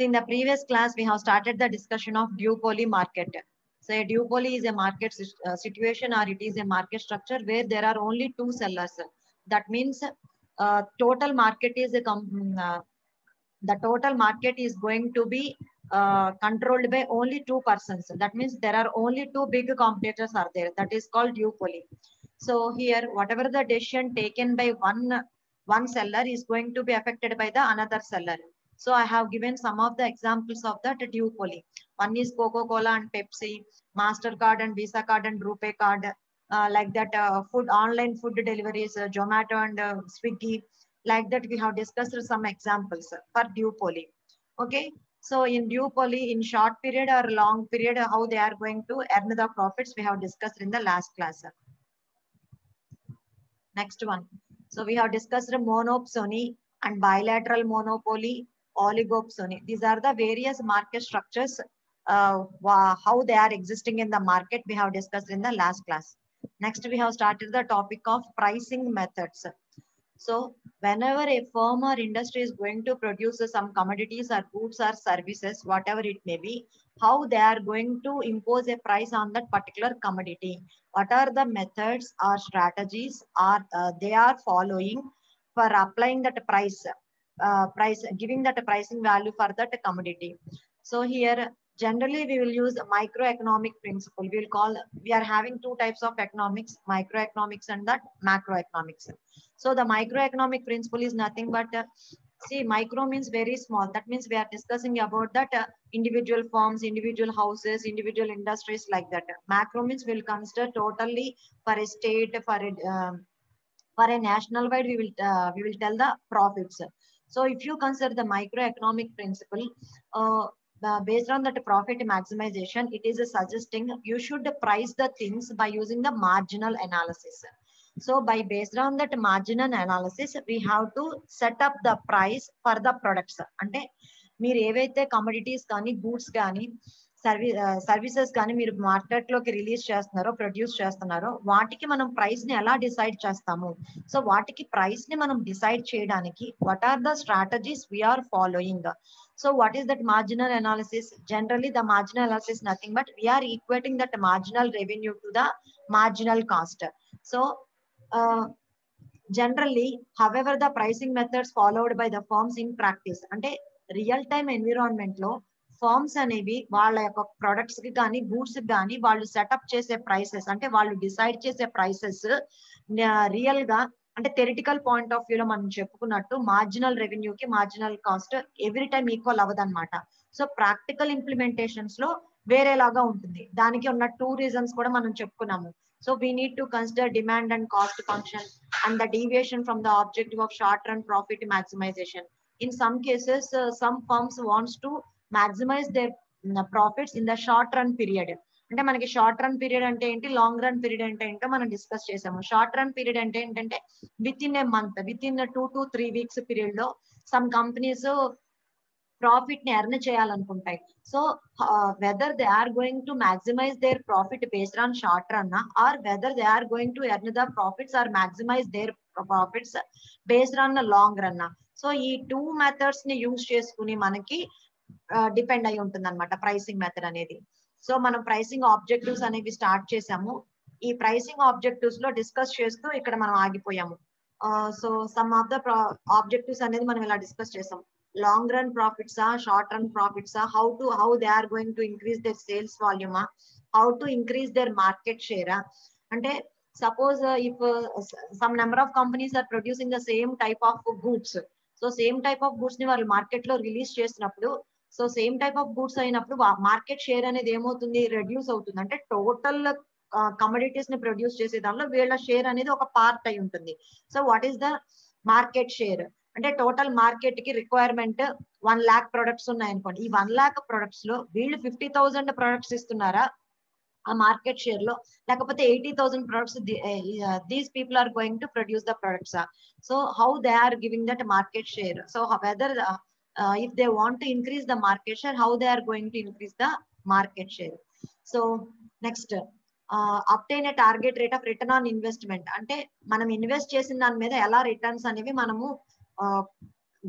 So in the previous class, we have started the discussion of duopoly market. So a duopoly is a market situation, or it is a market structure where there are only two sellers. That means total market is the total market is going to be controlled by only two persons. That means there are only two big competitors are there. That is called duopoly. So here, whatever the decision taken by one seller is going to be affected by the another seller. So I have given some of the examples of that duopoly. One is Coca-Cola and Pepsi, MasterCard and Visa card and RuPay card, like that online food deliveries, Zomato and Swiggy. Like that, we have discussed some examples for duopoly. Okay. So in duopoly, in short period or long period, how they are going to earn the profits, we have discussed in the last class. Next one. So we have discussed monopsony and bilateral monopoly, oligopsony. These are the various market structures, how they are existing in the market. We have discussed in the last class. Next, we have started the topic of pricing methods. So whenever a firm or industry is going to produce some commodities or goods or services, whatever it may be, how they are going to impose a price on that particular commodity. What are the methods or strategies they are following for applying that price, giving that pricing value for that commodity. So here, generally, we will use microeconomic principle. We are having two types of economics, microeconomics and that macroeconomics. So the microeconomic principle is nothing but, see, micro means very small. That means we are discussing about that individual firms, individual houses, individual industries like that. Macro means we'll consider totally for a state, for a national wide, we will tell the profits. So if you consider the microeconomic principle, based on that profit maximization, it is suggesting you should price the things by using the marginal analysis. So based on that marginal analysis, we have to set up the price for the products. అంటే మీరు ఏవైతే commodities కానీ goods కానీ services కానీ మీరు market లోకి release చేస్తున్నారో, produce చేస్తున్నారో, వాటికి మనం ప్రైస్ ని ఎలా డిసైడ్ చేస్తాము. సో వాటికి ప్రైస్ ని మనం డిసైడ్ చేయడానికి what are the strategies we're following. So what is that marginal analysis? Generally, the marginal analysis is nothing but we are equating that marginal revenue to the marginal cost. So generally, however, the pricing methods followed by the firms in practice, అంటే real time environment లో firms అనేవి వాళ్ళ యొక్క products కి కానీ goods కి కానీ వాళ్ళు సెటప్ చేసే ప్రైసెస్, అంటే వాళ్ళు డిసైడ్ చేసే ప్రైసెస్ రియల్ గా, అంటే థెరిటికల్ పాయింట్ ఆఫ్ వ్యూలో మనం చెప్పుకున్నట్టు మార్జినల్ రెవెన్యూ కి marginal cost every time equal అవ్వదన్నమాట. సో ప్రాక్టికల్ ఇంప్లిమెంటేషన్స్ లో వేరేలాగా ఉంటుంది. దానికి ఉన్న టూ రీజన్స్ కూడా మనం చెప్పుకున్నాము. So we need to consider demand and cost function and the deviation from the objective of short-run profit maximization. In some cases, some firms wants to maximize their profits in the short-run period. అంటే మనకి short run period అంటే ఏంటి, long run period అంటే ఏంటో మనం discuss చేసాము. Short run period అంటే ఏంటంటే within a month, within 2 to 3 weeks period లో సమ్ కంపెనీస్ ప్రాఫిట్ ని ఎర్న్ చేయాలనుకుంటాయి. So whether they are going to maximise their profit based on short run, or whether they are going to earn the profits or maximise their profits based on long run. So ఈ two methods ని use చేసుకుని మనకి depend అయి ఉంటుంది అనమాట pricing method అనేది. So మనం pricing objectives అనేవి స్టార్ట్ చేసాము. ఈ ప్రైసింగ్ ఆబ్జెక్టివ్స్ లో డిస్కస్ చేస్తూ ఇక్కడ మనం ఆగిపోయాము. So some of the objectives అనేది మనం ఇలా డిస్కస్ చేసాం. Long run profits, short run profits, how they are going to increase their sales volume, how to increase their market share. అంటే suppose if some number of companies are producing the same type of goods, so same type of goods ని వాళ్ళు market లో release చేసినప్పుడు, so same type of goods అయినప్పుడు market share అనేది ఏమవుతుంది, reduce అవుతుంది. అంటే టోటల్ కమోడిటీస్ ని ప్రొడ్యూస్ చేసే దానిలో వీళ్ళ షేర్ అనేది ఒక పార్ట్ అయి ఉంటుంది. So what is the market share అంటే టోటల్ మార్కెట్ కి రిక్వైర్మెంట్ 1 lakh ప్రొడక్ట్స్ ఉన్నాయనుకోండి. ఈ 1 lakh ప్రొడక్ట్స్ లో వీళ్ళు 50,000 ప్రొడక్ట్స్ ఇస్తున్నారా ఆ మార్కెట్ షేర్ లో, లేకపోతే 80,000 products these people are going to produce the products. So how they are giving that market share. So whether if they want to increase the market share, how they are going to increase the market share. So next, obtain a target rate of return on investment. అంటే మనం invest చేసిన దాని మీద ఎలా returns అనేవి మనము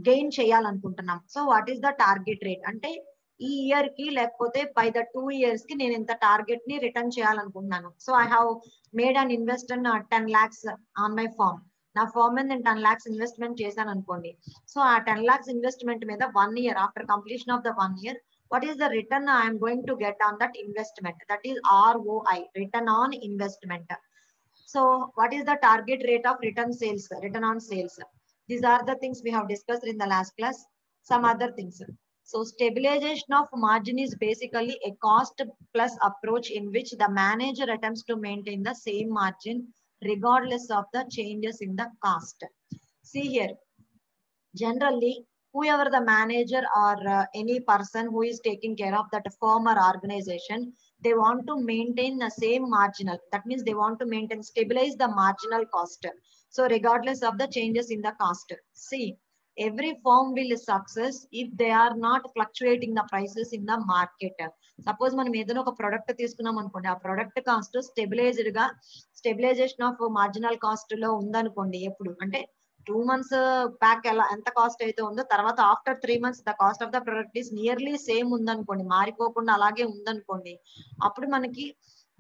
gain చేయాలనుకుంటున్నాం. So what is the target rate అంటే ఈ ఇయర్ కి లేకపోతే బై ద 2 years కి నేను ఇంత టార్గెట్ ని రిటర్న్ చేయాలనుకుంటున్నాను. So I have made and invest in 10 lakhs on my farm. నా ఫార్మ్ మీద నేను 10 lakhs ఇన్వెస్ట్మెంట్ చేశాను అనుకోండి. సో ఆ 10 lakhs ఇన్వెస్ట్మెంట్ మీద 1 year after completion of the 1 year what is the return I am going to get on that investment? That is ROI, return on investment. So what is the target rate of return on sales? These are the things we have discussed in the last class. Some other things. So stabilization of margin is basically a cost plus approach in which the manager attempts to maintain the same margin regardless of the changes in the cost. See here, generally whoever the manager or any person who is taking care of that firm or organization, they want to maintain the same marginal, that means they want to maintain, stabilize the marginal cost, so regardless of the changes in the cost. See, every firm will success if they are not fluctuating the prices in the market. Suppose మనం ఏదైనా ఒక product తీసుకున్నాం అనుకోండి, ఆ product cost stabilised గా, stabilisation of marginal cost లో ఉందనుకోండి, ఎప్పుడు అంటే 2 months బ్యాక్ ఎలా ఎంత కాస్ట్ అయితే ఉందో, తర్వాత after 3 months the cost of the product is nearly same ఉందనుకోండి, మారిపోకుండా అలాగే ఉందనుకోండి, అప్పుడు మనకి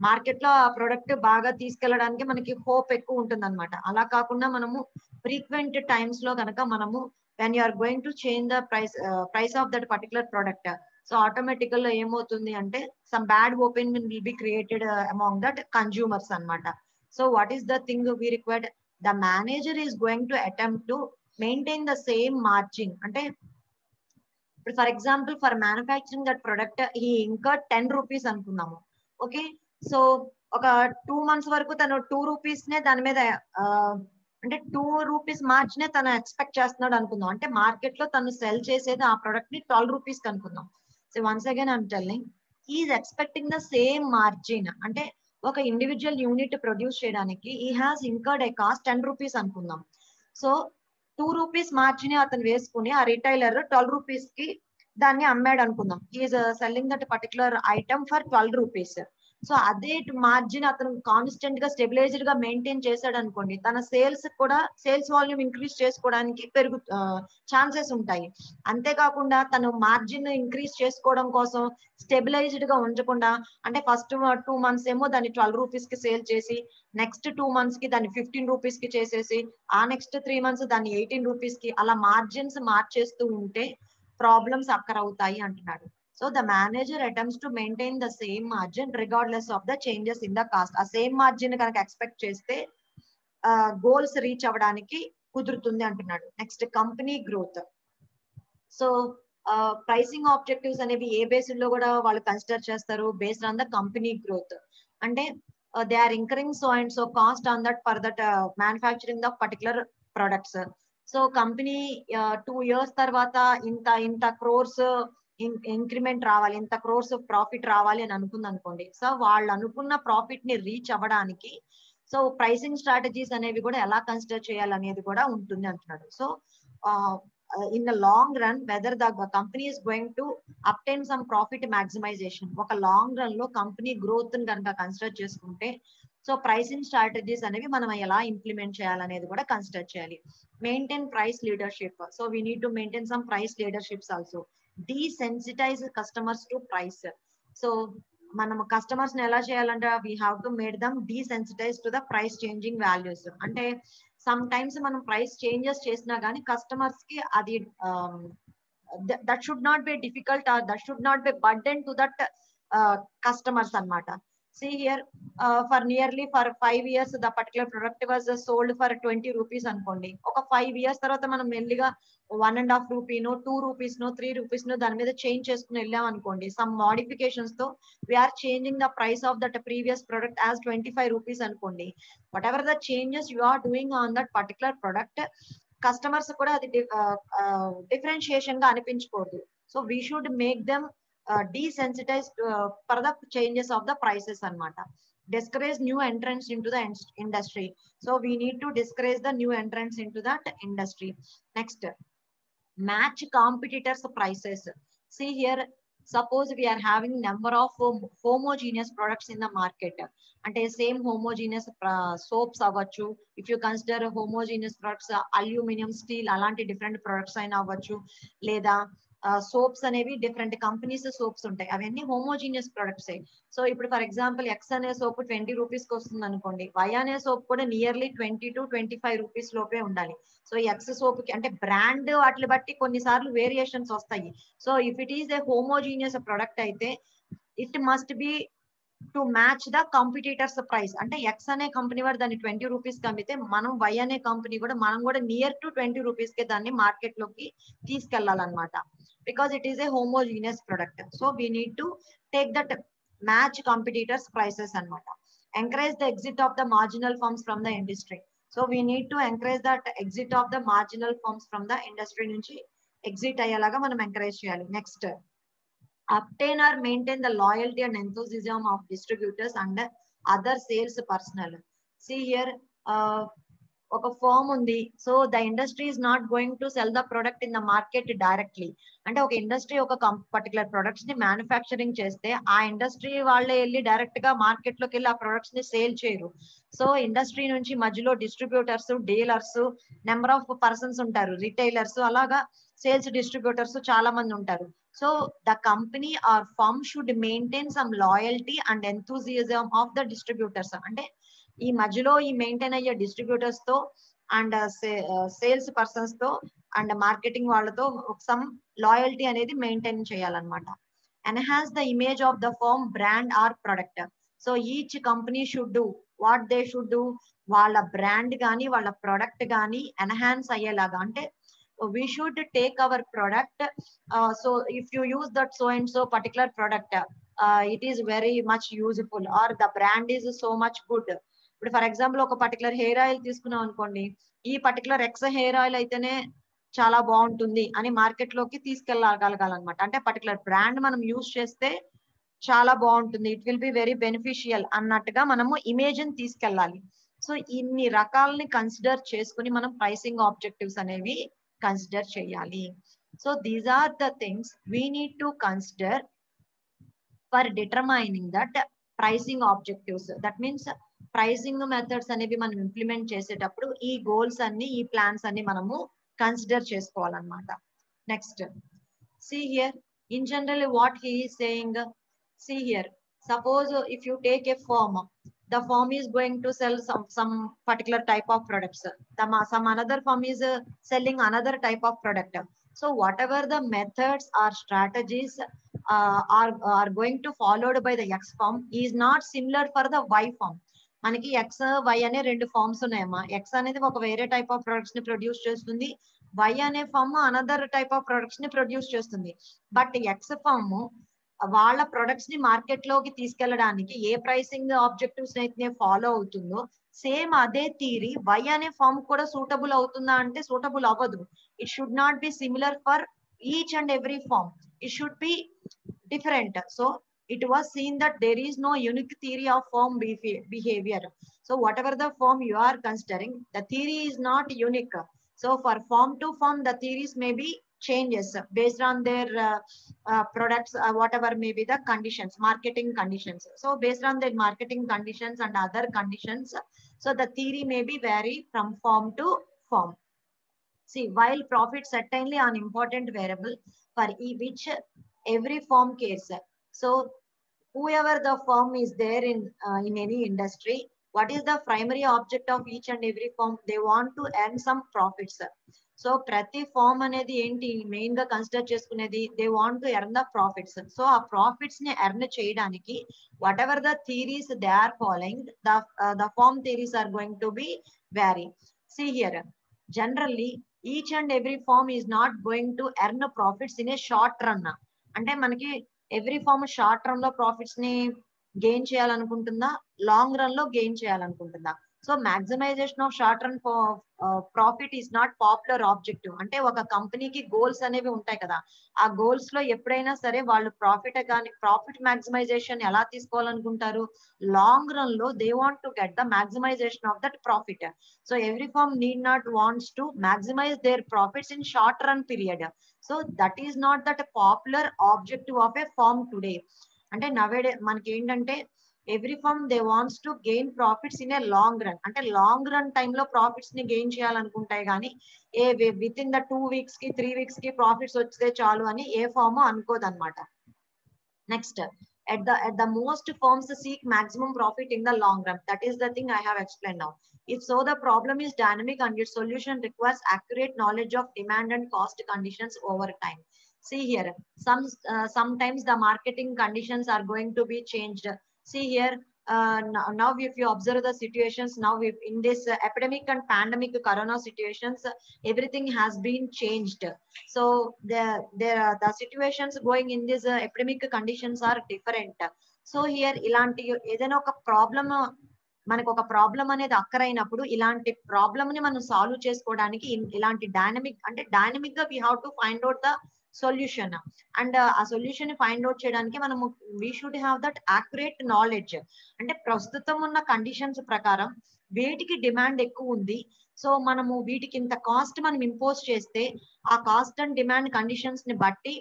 మార్కెట్ లో ఆ ప్రొడక్ట్ బాగా తీసుకెళ్ళడానికి మనకి హోప్ ఎక్కువ ఉంటుంది అనమాట. అలా కాకుండా మనము ఫ్రీక్వెంట్ టైమ్స్ లో కనుక మనము when you are going to change the price of that particular product, so automatical గా ఏమవుతుంది అంటే some bad opinion will be created among that consumers అన్నమాట. So what is the thing we required? The manager is going to attempt to maintain the same margin. అంటే for example, for manufacturing that product he incurred 10 rupees అనుకున్నాము. Okay, so ఒక 2 months వరకు తను 2 rupees నే దాని మీద అంటే 2 rupees మార్జినే తను ఎక్స్పెక్ట్ చేస్తున్నాడు అనుకుందాం. అంటే మార్కెట్ లో తను సెల్ చేసేది ఆ ప్రొడక్ట్ ని 12 rupees కి అనుకుందాం. So once again I'm telling, he is expecting the same margin. అంటే ఒక ఇండివిజువల్ యూనిట్ ప్రొడ్యూస్ చేయడానికి ఈ has incurred A cost 10 rupees అనుకుందాం. సో 2 rupees మార్జిన్ అతను వేసుకుని ఆ రిటైలర్ 12 rupees కి దాన్ని అమ్మాడు అనుకుందాం. Is selling that particular item for 12 rupees. So అదే మార్జిన్ అతను కాన్స్టెంట్ గా స్టెబిలైజ్డ్ గా మెయింటైన్ చేశాడు అనుకోండి, తన సేల్స్ కూడా, సేల్స్ వాల్యూమ్ ఇంక్రీజ్ చేసుకోవడానికి ఛాన్సెస్ ఉంటాయి. అంతేకాకుండా తను మార్జిన్ ఇంక్రీజ్ చేసుకోవడం కోసం స్టెబిలైజ్డ్ గా ఉంచకుండా, అంటే ఫస్ట్ 2 months ఏమో దాన్ని 12 rupees కి సేల్ చేసి, నెక్స్ట్ 2 months కి దాన్ని 15 rupees కి చేసేసి, ఆ నెక్స్ట్ 3 months దాన్ని 18 rupees కి, అలా మార్జిన్స్ మార్చేస్తూ ఉంటే ప్రాబ్లమ్స్ అక్కర్ అవుతాయి అంటున్నాడు. So the manager attempts to maintain the same margin regardless of the changes in the cost. ఆ సేమ్ మార్జిన్ కనుక ఎక్స్పెక్ట్ చేస్తే గోల్స్ రీచ్ అవ్వడానికి కుదురుతుంది అంటున్నాడు. Next company growth. So pricing objectives అనేవి ఏ బేసిస్ లో కూడా వాళ్ళు కన్సిడర్ చేస్తారు? Based on the company growth. అంటే they are incurring so and so cost on that for that manufacturing the particular products. So company 2 years తర్వాత ఇంత crores increment రావాలి, ఇంత క్రోర్స్ ప్రాఫిట్ రావాలి అని అనుకుంది అనుకోండి. సో వాళ్ళు అనుకున్న ప్రాఫిట్ ని రీచ్ అవ్వడానికి సో ప్రైసింగ్ స్ట్రాటజీస్ అనేవి కూడా ఎలా కన్సిడర్ చేయాలనేది కూడా ఉంటుంది అంటున్నాడు. So in the long run, whether the company is going to obtain some profit maximization, ఒక లాంగ్ రన్ లో కంపెనీ గ్రోత్ ని కనుక కన్సిడర్ చేసుకుంటే, సో ప్రైసింగ్ స్ట్రాటజీస్ అనేవి మనం ఎలా ఇంప్లిమెంట్ చేయాలనేది కూడా కన్సిడర్ చేయాలి. Maintain price leadership. So we need to maintain some price leaderships also. Desensitize customers to price. So మనం కస్టమర్స్ ని ఎలా చేయాలంటే we have to made them desensitize to the price changing values. అంటే sometimes మనం price changes చేసినా గానీ customers కి అది that should not be difficult or that should not be burden to that customers అన్నమాట. See here, for nearly for 5 years the particular product was sold for 20 rupees అనుకోండి. ఒక 5 years తర్వాత మనం మెల్లిగా 1.5 rupee నో 2 rupees నో 3 rupees నో దాని మీద చేంజ్ చేసుకుని వెళ్ళాం అనుకోండి. సమ్ మోడిఫికేషన్స్ తో we are changing the price of that previous product as 25 rupees అనుకోండి. Whatever the changes you are doing on that particular product, customers కూడా అది డిఫరెన్షియేషన్ గా అనిపించకూడదు. So we should make them desensitized for the changes of the prices anamata. Discourage new entrants into the industry. So we need to discourage the new entrants into that industry. Next, match competitors prices. See here, Suppose we are having number of homogeneous products in the market. అంటే same homogeneous soaps అవ్వచ్చు. If you consider homogeneous products, aluminium, steel అలాంటి different products అయినా అవ్వచ్చు. లేదా soaps అనేవి different companies soaps ఉంటాయి, అవన్నీ homogeneous products. So ఇప్పుడు ఫర్ ఎగ్జాంపుల్ ఎక్స్ అనే సోప్ 20 రూపీస్ కి వస్తుంది అనుకోండి, వై అనే సోప్ కూడా నియర్లీ 20 to 25 రూపీస్ లోపే ఉండాలి. సో ఎక్స్ సోప్ కి అంటే బ్రాండ్ వాటిని బట్టి కొన్నిసార్లు వేరియేషన్స్ వస్తాయి. So if it is a homogeneous product అయితే it must be to match the competitors price. అంటే ఎక్స్ అనే కంపెనీ వాడు దాన్ని 20 రూపీస్ కి అమ్మితే మనం వై అనే కంపెనీ కూడా నియర్ టు 20 రూపీస్ కి దాన్ని మార్కెట్ లోకి తీసుకెళ్లాలన్నమాట. Because it is a homogeneous product. So we need to take that match competitors prices అన్నమాట. Encourage the exit of the marginal firms from the industry. So we need to encourage that exit of the marginal firms from the industry నుంచి exit అయ్యేలాగా మనం encourage చేయాలి. Next, obtain or maintain the loyalty and enthusiasm of distributors and other sales personnel. See here, ఒక firm ఉంది. So the industry is not going to cell the product in the market directly. అంటే ఒక industry ఒక particular products ని manufacturing చేస్తే ఆ industry వాళ్ళే వెళ్ళి డైరెక్ట్ గా మార్కెట్ లోకి వెళ్ళి ఆ ప్రొడక్ట్స్ ని సేల్ చేయరు. సో ఇండస్ట్రీ నుంచి మధ్యలో distributors, dealers, number of persons ఉంటారు, రిటైలర్స్, అలాగా సేల్స్ డిస్ట్రిబ్యూటర్స్ చాలా మంది ఉంటారు. So the company or firm should maintain some loyalty and enthusiasm of the distributors. అంటే ఈ మధ్యలో ఈ మెయింటైన్ అయ్యే డిస్ట్రిబ్యూటర్స్ తో అండ్ సేల్స్ పర్సన్స్ తో అండ్ మార్కెటింగ్ వాళ్ళతో సమ్ లాయల్టీ అనేది మెయింటైన్ చేయాలన్నమాట. Enhance the image of the firm, brand or product. So each company should do what they should do. వాళ్ళ బ్రాండ్ కానీ వాళ్ళ ప్రొడక్ట్ కానీ ఎన్హాన్స్ అయ్యేలాగా, అంటే we should take our product, so if you use that so and so particular product, it is very much useful or the brand is so much good. ఇప్పుడు for example ఒక particular hair oil తీసుకున్నాం అనుకోండి, ఈ particular X hair oil అయితేనే చాలా బాగుంటుంది అని market లోకి తీసుకెళ్ళగలగాలన్నమాట. అంటే పర్టికులర్ బ్రాండ్ మనం యూజ్ చేస్తే చాలా బాగుంటుంది, it will be very beneficial అన్నట్టుగా మనము ఇమేజ్ ని తీసుకెళ్ళాలి. సో ఇన్ని రకాలని కన్సిడర్ చేసుకుని మనం ప్రైసింగ్ ఆబ్జెక్టివ్స్ అనేవి కన్సిడర్ చేయాలి. So these are the things we need to consider for determining that pricing objectives. That means pricing methods అనేవి మనం ఇంప్లిమెంట్ చేసేటప్పుడు ఈ గోల్స్ అన్ని, ఈ ప్లాన్స్ అన్ని మనము కన్సిడర్ చేసుకోవాలన్నమాట. Next, see here, in general what he is saying, see here, suppose if you take a firm, the firm is going to sell some particular type of products, some another firm is selling another type of product. So whatever the methods or strategies are going to followed by the X firm is not similar for the Y firm. మనకి X Y అనే రెండు firms ఉన్నాయమ్మా. X అనేది ఒక వేరే type of products ని produce చేస్తుంది, Y అనే firm another type of products ని ప్రొడ్యూస్ చేస్తుంది. బట్ ఎక్స్ ఫార్మ్ వాళ్ళ ప్రొడక్ట్స్ ని మార్కెట్ లోకి తీసుకెళ్లడానికి ఏ ప్రైసింగ్ ఆబ్జెక్టివ్స్ అయితే ఫాలో అవుతుందో సేమ్ అదే థియరీ వై అనే ఫార్మ్ కూడా సూటబుల్ అవుతుందా అంటే సూటబుల్ అవ్వదు. It should not be similar for each and every firm, it should B different. So it was seen that there is no unique theory of firm behavior. So whatever the firm you are considering, the theory is not unique. So for firm to firm, the theories may be changes based on their products, whatever may be the conditions, marketing conditions. So based on their marketing conditions and other conditions, so the theory may be vary from firm to firm. See, while profit certainly an important variable for which every firm cares. So whoever the firm is there in any industry, what is the primary object of each and every firm? They want to earn some profits. So prati firm anedi enti main ga consider cheskunedi, they want to earn the profits. So a profits ni earn cheyadaniki whatever the theories they are following, the firm theories are going to be vary. See here, generally each and every firm is not going to earn profits in a short run. అంటే మనకి every firm short run లో profits ని gain చేయాలనుకుంటుందా, long run లో gain చేయాలనుకుంటుందా? So maximization of short run profit is not popular objective. అంటే ఒక కంపెనీకి గోల్స్ అనేవి ఉంటాయి కదా, ఆ గోల్స్ లో ఎప్పుడైనా సరే వాళ్ళు ప్రాఫిట్ మాక్సిమైజేషన్ ఎలా తీసుకోవాలనుకుంటారు, లాంగ్ రన్ లో they want to get the maximization of that profit. So every firm need not wants to maximise their profits in short run period. So that is not that popular objective of a firm today. అంటే nowadays మనకి ఏంటంటే every firm they wants to gain profits in a long run. అంటే long run టైంలో profits ని gain చేయాలనుకుంటాయి కానీ with in the 2 weeks కి 3 weeks కి ప్రాఫిట్స్ వస్తే చాలు అని ఏ ఫామ్ అనుకోదన్నమాట. Next, at the most firms seek maximum profit in the long run. That is the thing I have explained now. If so, the problem is dynamic and its solution requires accurate knowledge of demand and cost conditions over time. See here, sometimes the marketing conditions are going to be changed. See here, now if you observe the situations now, if in this epidemic and pandemic corona situations, everything has been changed. So the situations going in this epidemic conditions are different. So here ఇలాంటి ఏదైనా ఒక problem, మనకు ఒక problem అనేది అక్కర్ అయినప్పుడు ఇలాంటి problem ని మనం సాల్వ్ చేసుకోవడానికి ఇలాంటి డైనమిక్ గా we have to find out the solution. And ఆ సొల్యూషన్ ని ఫైండ్ అవుట్ చేయడానికి మనము we should have that accurate knowledge. అంటే ప్రస్తుతం ఉన్న కండిషన్స్ ప్రకారం వేటికి డిమాండ్ ఎక్కువ ఉంది, సో మనము వీటికి ఇంత కాస్ట్ మనం ఇంపోజ్ చేస్తే ఆ కాస్ట్ అండ్ డిమాండ్ కండిషన్స్ ని బట్టి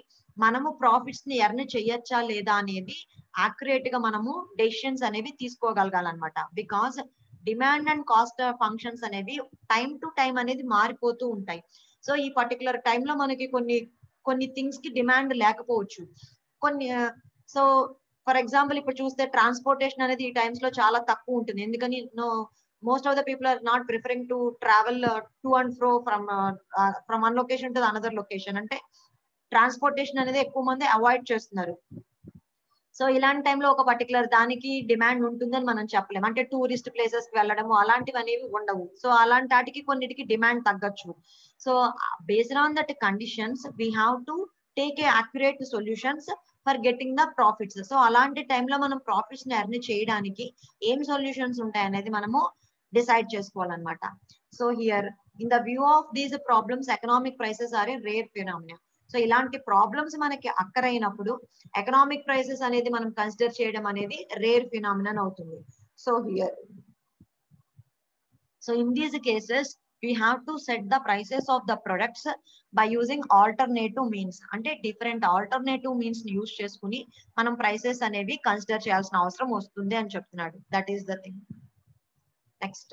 మనము ప్రాఫిట్స్ ని ఎర్న్ చేయొచ్చా లేదా అనేది యాక్యురేట్ గా మనము డెసిషన్స్ అనేవి తీసుకోగలగాలన్నమాట. Because demand and cost functions అనేవి టైం టు టైం అనేది మారిపోతూ ఉంటాయి. సో ఈ పర్టికులర్ టైంలో మనకి కొన్ని థింగ్స్ కి డిమాండ్ లేకపోవచ్చు. కొన్ని సో ఫర్ ఎగ్జాంపుల్ ఇప్పుడు చూస్తే ట్రాన్స్పోర్టేషన్ అనేది ఈ టైమ్స్ లో చాలా తక్కువ ఉంటుంది. ఎందుకని most of the people are not preferring to travel to and fro from one location to the another location. అంటే ట్రాన్స్పోర్టేషన్ అనేది ఎక్కువ మంది అవాయిడ్ చేస్తున్నారు. సో ఇలాంటి టైంలో ఒక పర్టికులర్ దానికి డిమాండ్ ఉంటుందని మనం చెప్పలేము. అంటే టూరిస్ట్ ప్లేసెస్ కి వెళ్ళడము అలాంటివి అనేవి ఉండవు. సో అలాంటి వాటికి కొన్నిటికి డిమాండ్ తగ్గచ్చు. So based on that conditions we have to take a accurate solutions for getting the profits. So అలాంటి టైంలో మనం ప్రాఫిట్స్ ని ఎర్న్ చేయడానికి ఏం సొల్యూషన్స్ ఉంటాయి అనేది మనము డిసైడ్ చేసుకోవాలన్నమాట. So here in the view of these problems economic prices are a rare phenomena. So ఇలాంటి ప్రాబ్లమ్స్ మనకి అక్కరైనప్పుడు ఎకనామిక్ ప్రైసెస్ అనేది మనం కన్సిడర్ చేయడం అనేది రేర్ ఫినామినన్ అవుతుంది. So here in these cases we have to set the prices of the products by using alternative means. అంటే డిఫరెంట్ ఆల్టర్నేటివ్ మీన్స్ ని యూజ్ చేసుకుని మనం ప్రైసెస్ అనేవి కన్సిడర్ చేయాల్సిన అవసరం వస్తుంది అని చెప్తున్నాడు. That is the thing. Next,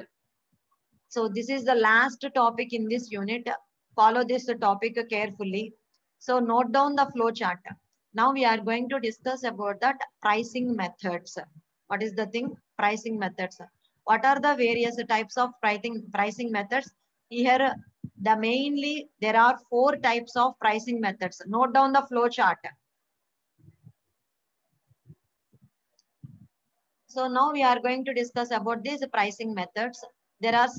so this is the last topic in this unit. Follow this topic carefully. So note down the flow chart. Now we are going to discuss about that pricing methods. What is the thing? Pricing methods. What are the various types of pricing methods? Here, mainly there are 4 types of pricing methods. Note down the flow chart. So now we are going to discuss about these pricing methods. There are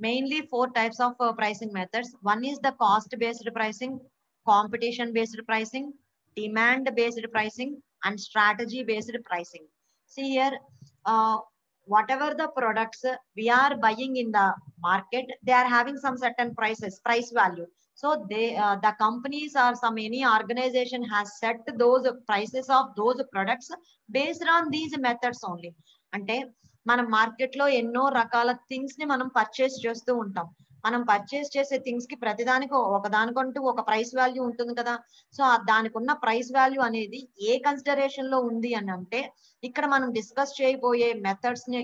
mainly 4 types of pricing methods. One is the cost based pricing, competition based pricing, demand based pricing, and strategy based pricing. See here, whatever the products we are buying in the market, they are having some certain price value. So the companies or any organization has set those prices of those products based on these methods only. అంటే మనం market లో ఎన్నో రకాల things ని మనం purchase చేస్తూ ఉంటాం. మనం పర్చేస్ చేసే థింగ్స్ కి ప్రతిదానికి ఒకదానికంటూ ఒక ప్రైస్ వాల్యూ ఉంటుంది కదా. సో దానికి ఉన్న ప్రైస్ వాల్యూ అనేది ఏ కన్సిడరేషన్ లో ఉంది అని అంటే ఇక్కడ మనం డిస్కస్ చేయబోయే మెథడ్స్ ని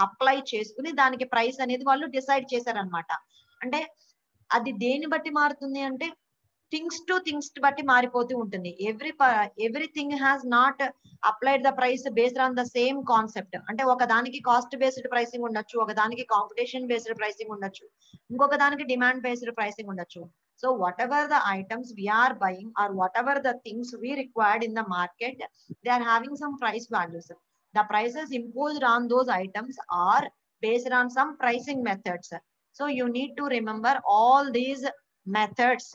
అప్లై చేసుకుని దానికి ప్రైస్ అనేది వాళ్ళు డిసైడ్ చేశారనమాట. అంటే అది దేని బట్టి మారుతుంది అంటే థింగ్స్ బట్టి మారిపోతూ ఉంటుంది. Everything has not applied the price based on the same concept. అంటే ఒక దానికి కాస్ట్ బేస్డ్ ప్రైసింగ్ ఉండొచ్చు, ఒక దానికి కాంపిటీషన్ బేస్డ్ ప్రైసింగ్ ఉండొచ్చు, ఇంకొక దానికి డిమాండ్ బేస్డ్ ప్రైసింగ్ ఉండొచ్చు. So whatever the items we are buying or whatever the things we required in the market, they are having some price values. The prices imposed on those items are based on some pricing methods. So you need to remember all these methods.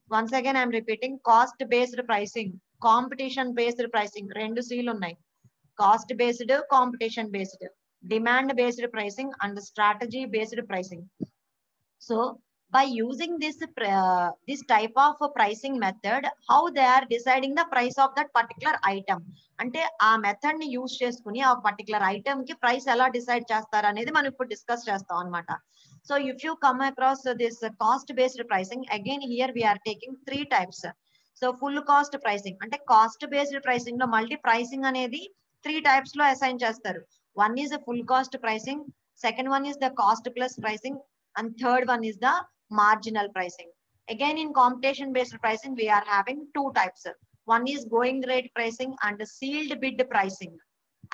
Once again I am repeating, cost based pricing, competition based pricing, rendu seelu unnai, cost based, competition based. demand based pricing and strategy based pricing. So by using this type of pricing method, how they are deciding the price of that particular item, అంటే ఆ method ని use చేసుకుని ఆ particular item కి price ఎలా decide చేస్తారు అనేది మనం ఇప్పుడు డిస్కస్ చేస్తాం అన్నమాట. So if you come across this cost based pricing, again here we're taking 3 types. So full cost pricing అంటే కాస్ట్ బేస్డ్ ప్రైసింగ్ లో మళ్ళీ ప్రైసింగ్ అనేది 3 టైప్స్ లో అసైన్ చేస్తారు. One is full cost pricing, second one is the cost plus pricing, and third one is the marginal pricing. Again, in competition based pricing we are having 2 types. One is going rate pricing and sealed bid pricing.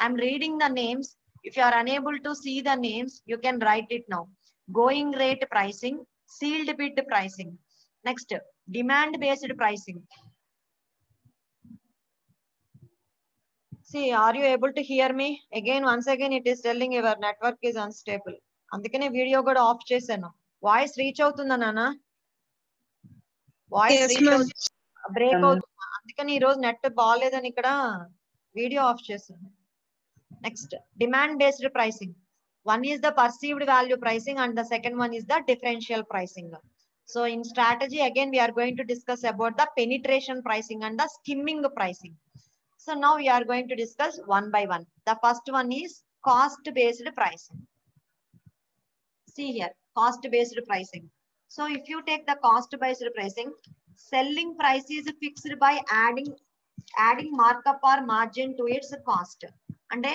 I'm reading the names. If you are unable to see the names, you can write it now. Going rate pricing, sealed bid pricing. Next, demand based pricing. See, are you able to hear me? Again, once again it is telling your network is unstable. అందుకనే video కూడా of చేశాను. Voice reach అవుతుందా నాన్న? Voice reach అవుతుంది, break అవుతుందా? అందుకని ఈ రోజు నెట్ బాగాలేదని ఇక్కడ వీడియో ఆఫ్ చేశాను. Next, demand based pricing. One is the perceived value pricing and the second one is the differential pricing. So in strategy again we are going to discuss about the penetration pricing and the skimming pricing. So now we are going to discuss one by one. The first one is cost based pricing. See here, cost based pricing. So if you take the cost based pricing, selling price is fixed by adding markup or margin to its cost. అంటే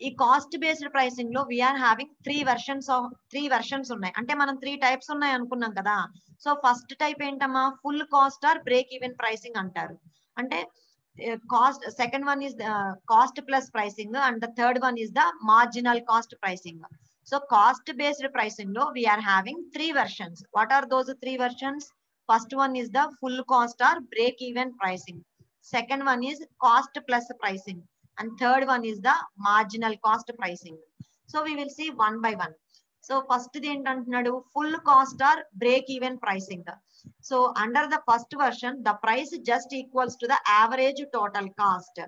ఈ cost based pricing లో we're having three versions ఉన్నాయి. అంటే మనం 3 types ఉన్నాయి అనుకున్నాం కదా. So first type ఏంటమ్మా, full cost or break even pricing అంటారు. అంటే cost, second one is cost plus pricing and the third one is the marginal cost pricing. So cost based pricing lo we are having 3 versions. What are those 3 versions? First one is the full cost or break even pricing. Second one is cost plus pricing. And third one is the marginal cost pricing. So we will see one by one. So first the ఏంటంటున్నాడు, full cost or break even pricing. So under the first version, the price just equals to the average total cost.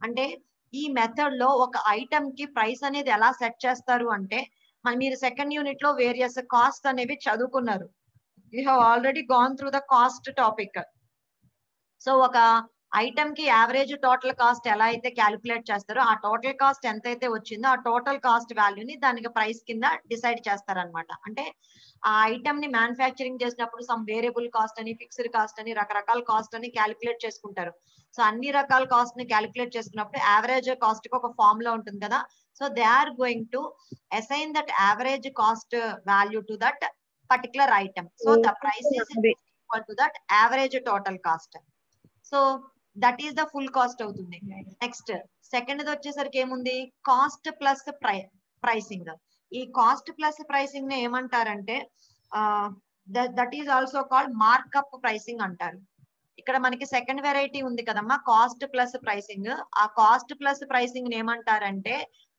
అంటే ఈ method లో ఒక item కి price అనేది ఎలా set చేస్తారు అంటే, మీరు సెకండ్ యూనిట్ లో వేరియస్ కాస్ట్ అనేవి చదువుకున్నారు. You have already gone through the cost topic. So ఒక ఐటమ్ కి యావరేజ్ టోటల్ కాస్ట్ ఎలా అయితే క్యాలిక్యులేట్ చేస్తారో, ఆ టోటల్ కాస్ట్ ఎంత అయితే వచ్చిందో ఆ టోటల్ కాస్ట్ వాల్యూని దానికి ప్రైస్ కింద డిసైడ్ చేస్తారనమాట. అంటే ఆ ఐటమ్ ని మ్యానుఫ్యాక్చరింగ్ చేసినప్పుడు సమ్ వేరియబుల్ కాస్ట్ అని, ఫిక్స్డ్ కాస్ట్ అని, రకరకాల కాస్ట్ అని క్యాలిక్యులేట్ చేసుకుంటారు. సో అన్ని రకాల కాస్ట్ ని క్యాలిక్యులేట్ చేసుకున్నప్పుడు యావరేజ్ కాస్ట్ కి ఒక ఫార్ములా ఉంటుంది కదా. So they are going to assign that average cost value to that particular item. So the price is equal to that average total cost. So that is the full cost అవుతుంది. Next second వచ్చేసరికి ఏముంది, cost plus pricing. ఈ cost plus pricing ని ఏమంటారంటే that is also called markup pricing అంటారు. ఇక్కడ మనకి second variety ఉంది కదమ్మా, కాస్ట్ ప్లస్ ప్రైసింగ్. ఆ కాస్ట్ ప్లస్ ప్రైసింగ్ ఏమంటారంటే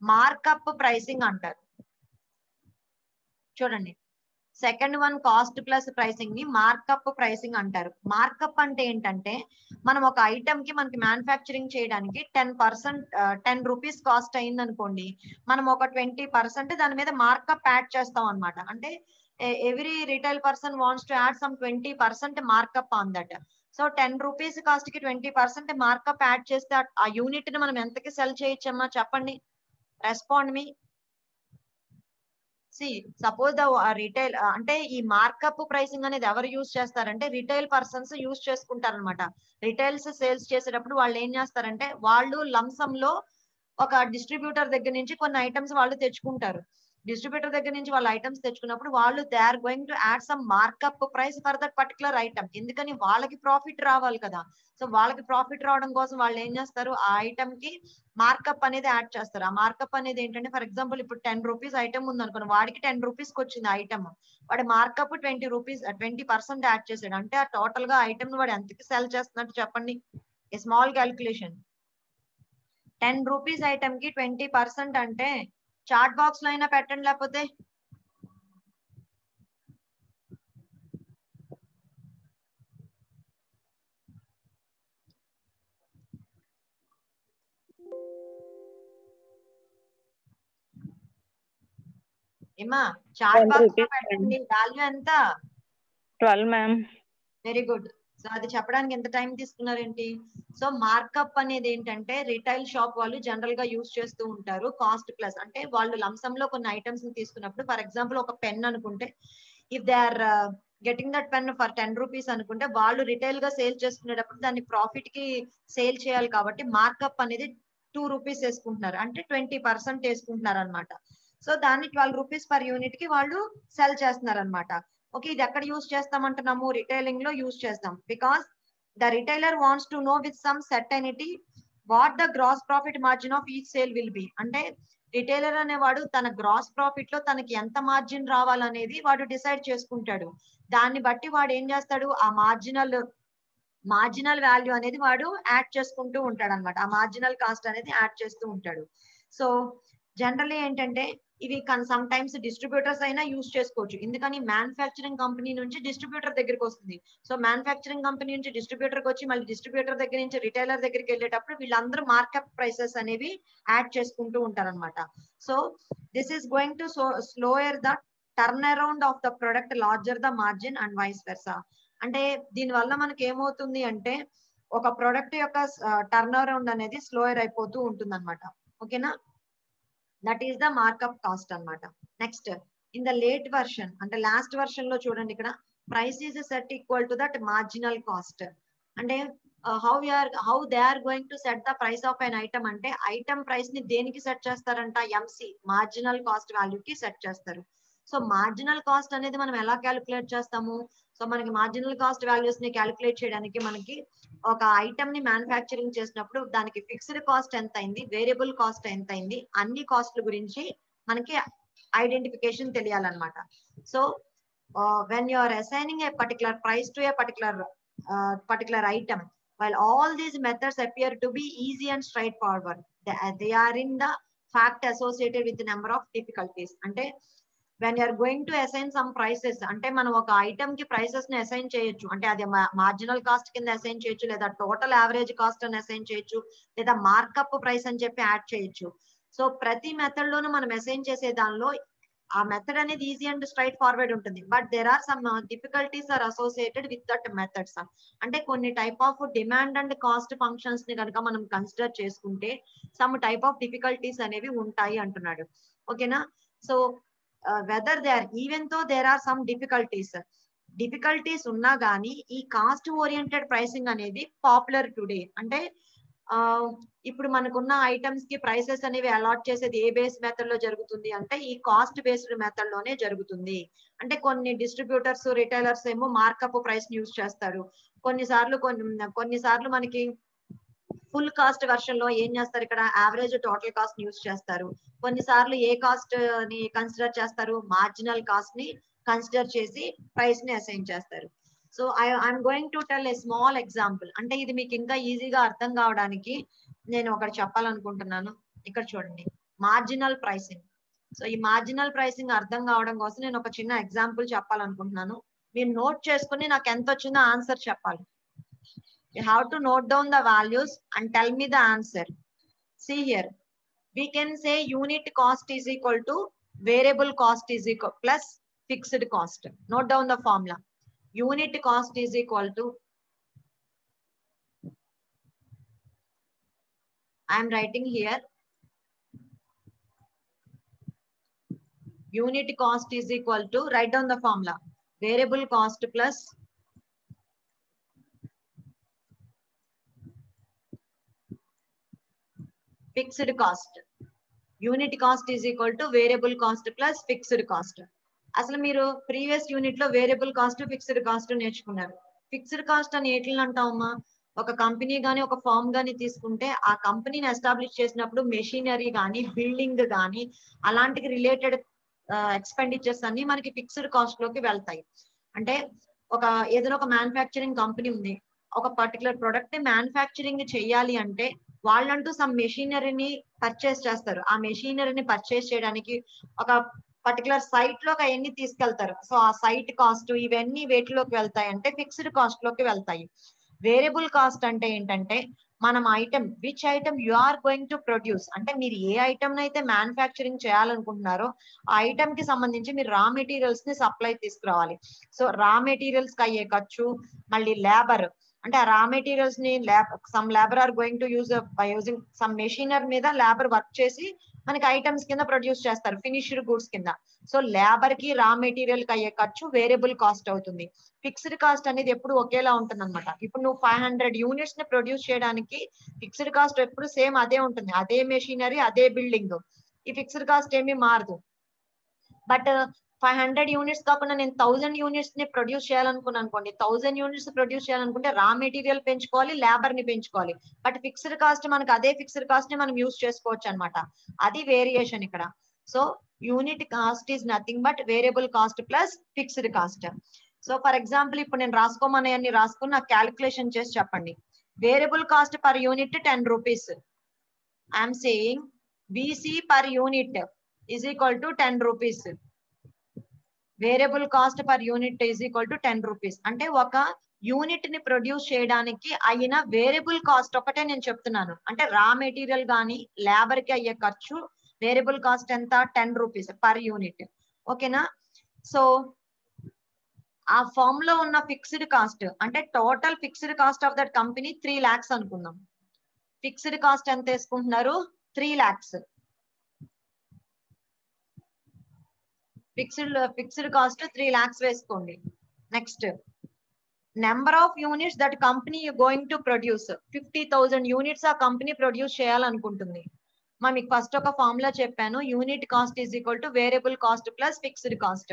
మార్కప్ ప్రైసింగ్ అంటారు. చూడండి, second one cost plus pricing ని మార్కప్ ప్రైసింగ్ అంటారు. మార్కప్ అంటే ఏంటంటే, మనం ఒక ఐటమ్ కి మనకి మ్యానుఫ్యాక్చరింగ్ చేయడానికి 10 రూపీస్ కాస్ట్ అయింది అనుకోండి, మనం ఒక 20% దాని మీద మార్కప్ యాడ్ చేస్తాం అనమాట. అంటే every retail person wants to add some 20% markup on that. So 10 rupees cost కి 20% మార్కప్ యాడ్ చేస్తే ఆ యూనిట్ ని మనం ఎంతకి సెల్ చేయొచ్చమ్మా చెప్పండి, respond me. See suppose the retail అంటే ఈ మార్కప్ ప్రైసింగ్ అనేది ఎవరు యూజ్ చేస్తారంటే రిటైల్ పర్సన్స్ యూజ్ చేసుకుంటారు అనమాట. రిటైల్స్ సేల్స్ చేసేటప్పుడు వాళ్ళు ఏం చేస్తారంటే, వాళ్ళు లంసమ్ లో ఒక డిస్ట్రిబ్యూటర్ దగ్గర నుంచి కొన్ని ఐటమ్స్ వాళ్ళు తెచ్చుకుంటారు. డిస్ట్రిబ్యూటర్ దగ్గర నుంచి వాళ్ళ ఐటమ్స్ తెచ్చుకున్నప్పుడు వాళ్ళు they are going to add some markup price for that particular item. ఎందుకని వాళ్ళకి ప్రాఫిట్ రావాలి కదా. సో వాళ్ళకి ప్రాఫిట్ రావడం కోసం వాళ్ళు ఏం చేస్తారు, ఆ ఐటమ్ కి మార్కప్ అనేది యాడ్ చేస్తారు. ఆ మార్కప్ అనేది ఏంటంటే, ఫర్ ఎగ్జాంపుల్ ఇప్పుడు 10 రూపీస్ ఐటమ్ ఉంది అనుకోండి, వాడికి 10 రూపీస్ కి వచ్చింది ఐటమ్, వాడి మార్కప్ 20 రూపీస్ 20% యాడ్ చేసాడు అంటే ఆ టోటల్ గా ఐటమ్ వాడు ఎంతకి సెల్ చేస్తున్నట్టు చెప్పండి. A small calculation. 10 rupees item కి 20% అంటే చాట్ బాక్స్ లో అయినా పెట్టండి, లేకపోతే ఏమా చార్ట్ 1 బాక్స్ లో rupees పెట్టండి, వాల్యూ ఎంత? 12 మ్యామ్. Very good. సో అది చెప్పడానికి ఎంత టైం తీసుకున్నారేంటి? సో మార్కప్ అనేది ఏంటంటే రిటైల్ షాప్ వాళ్ళు జనరల్ గా యూజ్ చేస్తూ ఉంటారు కాస్ట్ ప్లస్. అంటే వాళ్ళు లంసమ్ లో కొన్ని ఐటమ్స్ ని తీసుకున్నప్పుడు, ఫర్ ఎగ్జాంపుల్ ఒక పెన్ అనుకుంటే, if they are getting that pen for 10 rupees అనుకుంటే, వాళ్ళు రిటైల్ గా సేల్ చేసుకునేటప్పుడు దాన్ని ప్రాఫిట్ కి సేల్ చేయాలి కాబట్టి మార్కప్ అనేది 2 రూపీస్ వేసుకుంటున్నారు, అంటే 20% వేసుకుంటున్నారు అనమాట. సో దాన్ని 12 రూపీస్ పర్ యూనిట్ కి వాళ్ళు సెల్ చేస్తున్నారు అనమాట. ఓకే, ఇది ఎక్కడ యూజ్ చేస్తామంటున్నాము? రిటైలింగ్ లో యూజ్ చేస్తాం. Because the retailer wants to know with some certainty what the gross profit margin of each sale will be. అంటే రిటైలర్ అనేవాడు తన గ్రాస్ ప్రాఫిట్ లో తనకి ఎంత మార్జిన్ రావాలనేది వాడు డిసైడ్ చేసుకుంటాడు. దాన్ని బట్టి వాడు ఏం చేస్తాడు, ఆ మార్జినల్ వాల్యూ అనేది వాడు యాడ్ చేసుకుంటూ ఉంటాడు అనమాట. ఆ మార్జినల్ కాస్ట్ అనేది యాడ్ చేస్తూ ఉంటాడు. సో జనరల్లీ ఏంటంటే ఇవి సమ్ టైమ్స్ డిస్ట్రిబ్యూటర్స్ అయినా యూజ్ చేసుకోవచ్చు. ఎందుకని మ్యానుఫ్యాక్చరింగ్ కంపెనీ నుంచి డిస్ట్రిబ్యూటర్ దగ్గరికి వస్తుంది. సో మ్యానుఫ్యాక్చరింగ్ కంపెనీ నుంచి డిస్ట్రిబ్యూటర్కి వచ్చి మళ్ళీ డిస్ట్రిబ్యూటర్ దగ్గర నుంచి రిటైలర్ దగ్గరికి వెళ్ళేటప్పుడు వీళ్ళందరూ మార్కప్ ప్రైసెస్ అనేవి యాడ్ చేసుకుంటూ ఉంటారు అనమాట. So this is going to slower the turn around of the product, larger the margin and vice versa. అంటే దీని వల్ల మనకి ఏమవుతుంది అంటే ఒక ప్రొడక్ట్ యొక్క టర్న్ అరౌండ్ అనేది స్లోయర్ అయిపోతూ ఉంటుంది అనమాట. ఓకేనా, that is the markup cost అన్నమాట. Next in the late version, అంటే లాస్ట్ వర్షన్ లో చూడండి, ఇక్కడ price is set equal to that marginal cost. అంటే how they are going to set the price of an item అంటే item price ని దేనికి set చేస్తారంట? ఎంసి, మార్జినల్ కాస్ట్ వాల్యూకి సెట్ చేస్తారు. సో మార్జినల్ కాస్ట్ అనేది మనం ఎలా క్యాలిక్యులేట్ చేస్తాము? సో మనకి మార్జినల్ కాస్ట్ వాల్యూస్ ని క్యాలిక్యులేట్ చేయడానికి మనకి ఒక ఐటమ్ ని మ్యానుఫ్యాక్చరింగ్ చేసినప్పుడు దానికి ఫిక్స్డ్ కాస్ట్ ఎంత అయింది, వేరియబుల్ కాస్ట్ ఎంత అయింది, అన్ని కాస్ట్ల గురించి మనకి ఐడెంటిఫికేషన్ తెలియాలన్నమాట. So when you are assigning a particular price to a particular item, while all these methods appear to be easy and straightforward, they are in the fact associated with the number of difficulties. అంటే when you are going to assign some prices, అంటే మనం ఒక item కి prices ని assign చేయొచ్చు. అంటే అది marginal cost కింద అసైన్ చేయొచ్చు, లేదా టోటల్ యావరేజ్ కాస్ట్ అని అసైన్ చేయొచ్చు, లేదా మార్కప్ ప్రైస్ అని చెప్పి యాడ్ చేయొచ్చు. సో ప్రతి మెథడ్ లోనూ మనం అసైన్ చేసే దానిలో ఆ మెథడ్ అనేది ఈజీ అండ్ స్ట్రైట్ ఫార్వర్డ్ ఉంటుంది. But there are some difficulties are associated with that methods. అంటే కొన్ని type of demand and cost functions ని కనుక మనం కన్సిడర్ చేసుకుంటే సమ్ టైప్ ఆఫ్ డిఫికల్టీస్ అనేవి ఉంటాయి అంటున్నాడు. ఓకేనా, so whether there, even though there are some difficulties ఉన్నా గానీ ఈ కాస్ట్ ఓరియంటెడ్ ప్రైసింగ్ అనేది పాపులర్ టుడే. అంటే ఇప్పుడు మనకున్న ఐటమ్స్ కి ప్రైసెస్ అనేవి అలాట్ చేసేది ఏ బేస్ మెథడ్ లో జరుగుతుంది అంటే ఈ కాస్ట్ బేస్డ్ మెథడ్ లోనే జరుగుతుంది. అంటే కొన్ని డిస్ట్రిబ్యూటర్స్, రిటైలర్స్ ఏమో మార్కప్ ప్రైస్ యూజ్ చేస్తారు. కొన్నిసార్లు మనకి ఫుల్ కాస్ట్ వర్షన్ లో ఏం చేస్తారు, ఇక్కడ యావరేజ్ టోటల్ కాస్ట్ యూజ్ చేస్తారు. కొన్నిసార్లు ఏ కాస్ట్ ని కన్సిడర్ చేస్తారు, మార్జినల్ కాస్ట్ ని కన్సిడర్ చేసి ప్రైస్ ని అసైన్ చేస్తారు. So I'm going to tell a small example. అంటే ఇది మీకు ఇంకా ఈజీగా అర్థం కావడానికి నేను ఒకటి చెప్పాలనుకుంటున్నాను. ఇక్కడ చూడండి, మార్జినల్ ప్రైసింగ్. సో ఈ మార్జినల్ ప్రైసింగ్ అర్థం కావడం కోసం నేను ఒక చిన్న ఎగ్జాంపుల్ చెప్పాలనుకుంటున్నాను. మీరు నోట్ చేసుకుని నాకు ఎంత వచ్చిందో ఆన్సర్ చెప్పాలి. You have to note down the values and tell me the answer. See here, we can say unit cost is equal to variable cost is equal plus fixed cost. Note down the formula. Unit cost is equal to, I am writing here, unit cost is equal to, write down the formula, variable cost plus fixed cost. Unit cost is equal to variable cost plus fixed cost. అసలు మీరు previous unit లో variable cost, fixed cost నేర్చుకున్నారు. Fixed cost అని ఎట్లా అంటామమ్మా? ఒక company గానీ ఒక form గానీ తీసుకుంటే ఆ కంపెనీని ఎస్టాబ్లిష్ చేసినప్పుడు మెషినరీ గానీ, బిల్డింగ్ గానీ అలాంటికి రిలేటెడ్ ఎక్స్పెండిచర్స్ అన్ని మనకి ఫిక్స్డ్ కాస్ట్ లోకి వెళ్తాయి. అంటే ఏదైనా ఒక మ్యానుఫ్యాక్చరింగ్ కంపెనీ ఉంది, ఒక పర్టికులర్ ప్రొడక్ట్ ని మ్యానుఫ్యాక్చరింగ్ చేయాలి అంటే వాళ్ళంటూ సమ్ మెషినరీని పర్చేస్ చేస్తారు. ఆ మెషినరీని పర్చేస్ చేయడానికి ఒక పర్టికులర్ సైట్ లోకి అవన్నీ తీసుకెళ్తారు. సో ఆ సైట్ కాస్ట్ ఇవన్నీ వేటిలోకి వెళ్తాయి అంటే ఫిక్స్డ్ కాస్ట్ లోకి వెళ్తాయి. వేరియబుల్ కాస్ట్ అంటే ఏంటంటే మనం item which item you are going to produce, అంటే మీరు ఏ ఐటమ్ అయితే మ్యానుఫ్యాక్చరింగ్ చేయాలనుకుంటున్నారో ఆ ఐటమ్ కి సంబంధించి మీరు రా మెటీరియల్స్ ని సప్లై తీసుకురావాలి. సో రా మెటీరియల్స్ కి అయ్యే ఖర్చు, మళ్ళీ లేబర్, అంటే ఆ రా మెటీరియల్స్ ని some labour are going to use by using some machinery మీద లేబర్ వర్క్ చేసి మనకి ఐటమ్స్ కింద ప్రొడ్యూస్ చేస్తారు ఫినిష్డ్ గూడ్స్ కింద. సో లేబర్ కి రా మెటీరియల్ కి అయ్యే ఖర్చు వేరియబుల్ కాస్ట్ అవుతుంది. ఫిక్స్డ్ కాస్ట్ అనేది ఎప్పుడు ఒకేలా ఉంటుంది అనమాట. ఇప్పుడు నువ్వు 500 యూనిట్స్ ని ప్రొడ్యూస్ చేయడానికి ఫిక్స్డ్ కాస్ట్ ఎప్పుడు సేమ్ అదే ఉంటుంది, అదే మెషినరీ అదే బిల్డింగ్, ఈ ఫిక్స్డ్ కాస్ట్ ఏమీ మారదు. బట్ 500 యూనిట్స్ కాకుండా నేను 1000 యూనిట్స్ ని ప్రొడ్యూస్ చేయాలనుకున్నాను అనుకోండి, 1000 యూనిట్స్ ప్రొడ్యూస్ చేయాలనుకుంటే రా మెటీరియల్ పెంచుకోవాలి, లేబర్ ని పెంచుకోవాలి. బట్ ఫిక్స్డ్ కాస్ట్ మనకి అదే ఫిక్స్డ్ కాస్ట్ ని మనం యూస్ చేసుకోవచ్చు అనమాట. అది వేరియేషన్ ఇక్కడ. So unit cost is nothing but variable cost plus fixed cost. So for example ఇప్పుడు నేను రాసుకోమని రాసుకుని నాకు క్యాలిక్యులేషన్ చేసి చెప్పండి. Variable cost per unit 10 rupees. I'm saying VC per unit is equal to 10 rupees. Variable cost per unit is equal to 10 rupees. అంటే ఒక unit ని produce చేయడానికి అయిన వేరియబుల్ కాస్ట్ ఒకటే నేను చెప్తున్నాను. అంటే రా మెటీరియల్ కానీ లేబర్ కి అయ్యే ఖర్చు వేరియబుల్ కాస్ట్ ఎంత, 10 రూపీస్ పర్ యూనిట్. ఓకేనా? సో ఆ ఫామ్ లో ఉన్న ఫిక్స్డ్ కాస్ట్ అంటే total fixed cost of that company 3 lakhs అనుకుందాం. ఫిక్స్డ్ కాస్ట్ ఎంత వేసుకుంటున్నారు? 3 lakhs. ఫిక్స్డ్ కాస్ట్ 3 lakhs వేసుకోండి. Next number of units that company going to produce 50,000 units ఆ కంపెనీ ప్రొడ్యూస్ చేయాలనుకుంటుంది. మీకు ఫస్ట్ ఒక ఫార్ములా చెప్పాను, unit cost is equal to variable cost plus fixed cost.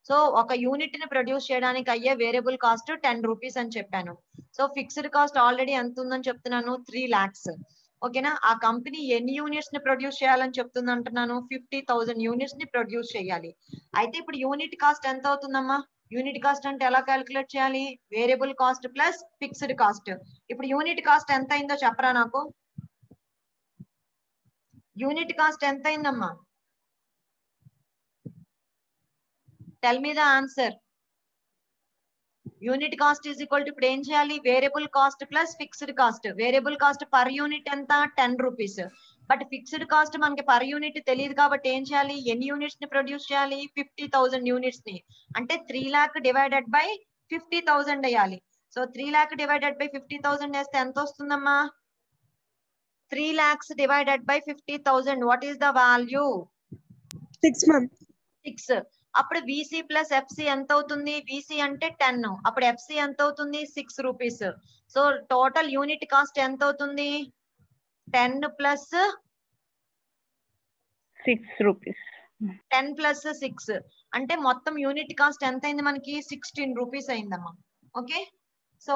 So ఒక unit ని produce చేయడానికి అయ్యే variable cost 10 rupees అని చెప్పాను. సో ఫిక్స్డ్ కాస్ట్ ఆల్రెడీ ఎంత ఉందని చెప్తున్నాను? 3 lakhs. ఓకేనా? ఆ కంపెనీ ఎన్ని యూనిట్స్ ని ప్రొడ్యూస్ చేయాలని చెప్తుంది అంటున్నాను? 50,000 యూనిట్స్ ని ప్రొడ్యూస్ చేయాలి. అయితే ఇప్పుడు యూనిట్ కాస్ట్ ఎంత అవుతుందమ్మా? యూనిట్ కాస్ట్ అంటే ఎలా క్యాలిక్యులేట్ చేయాలి? Variable cost plus fixed cost. ఇప్పుడు యూనిట్ కాస్ట్ ఎంత అయిందో చెప్పరా నాకు? యూనిట్ కాస్ట్ ఎంత అయిందమ్మా? Tell me the answer. Unit cost is equal to ఇప్పుడు ఏం చేయాలి? Variable cost plus fixed cost. Variable cost per unit ఎంత? 10 రూపీస్. బట్ ఫిక్స్డ్ కాస్ట్ మనకి పర్ యూనిట్ తెలియదు కాబట్టి ఏం చేయాలి? ఎన్ని యూనిట్స్ ని ప్రొడ్యూస్ చేయాలి? 50,000 యూనిట్స్ ని. అంటే 3 lakh డివైడెడ్ బై 50,000 వేయాలి. సో 3 lakh డివైడెడ్ బై 50,000 వేస్తే ఎంత వస్తుందమ్మా? 3 lakhs divided by 50,000. What is the value? 6 months. 6. అప్పుడు VC ప్లస్ FC ఎంత అవుతుంది? VC అంటే 10, అప్పుడు FC ఎంత అవుతుంది? 6 rupees. So total unit cost ఎంత అవుతుంది? 10 ప్లస్ 6 రూపీస్. 10 ప్లస్ 6 అంటే మొత్తం యూనిట్ కాస్ట్ ఎంత అయింది మనకి? 16 రూపీస్ అయిందమ్మా. ఓకే. సో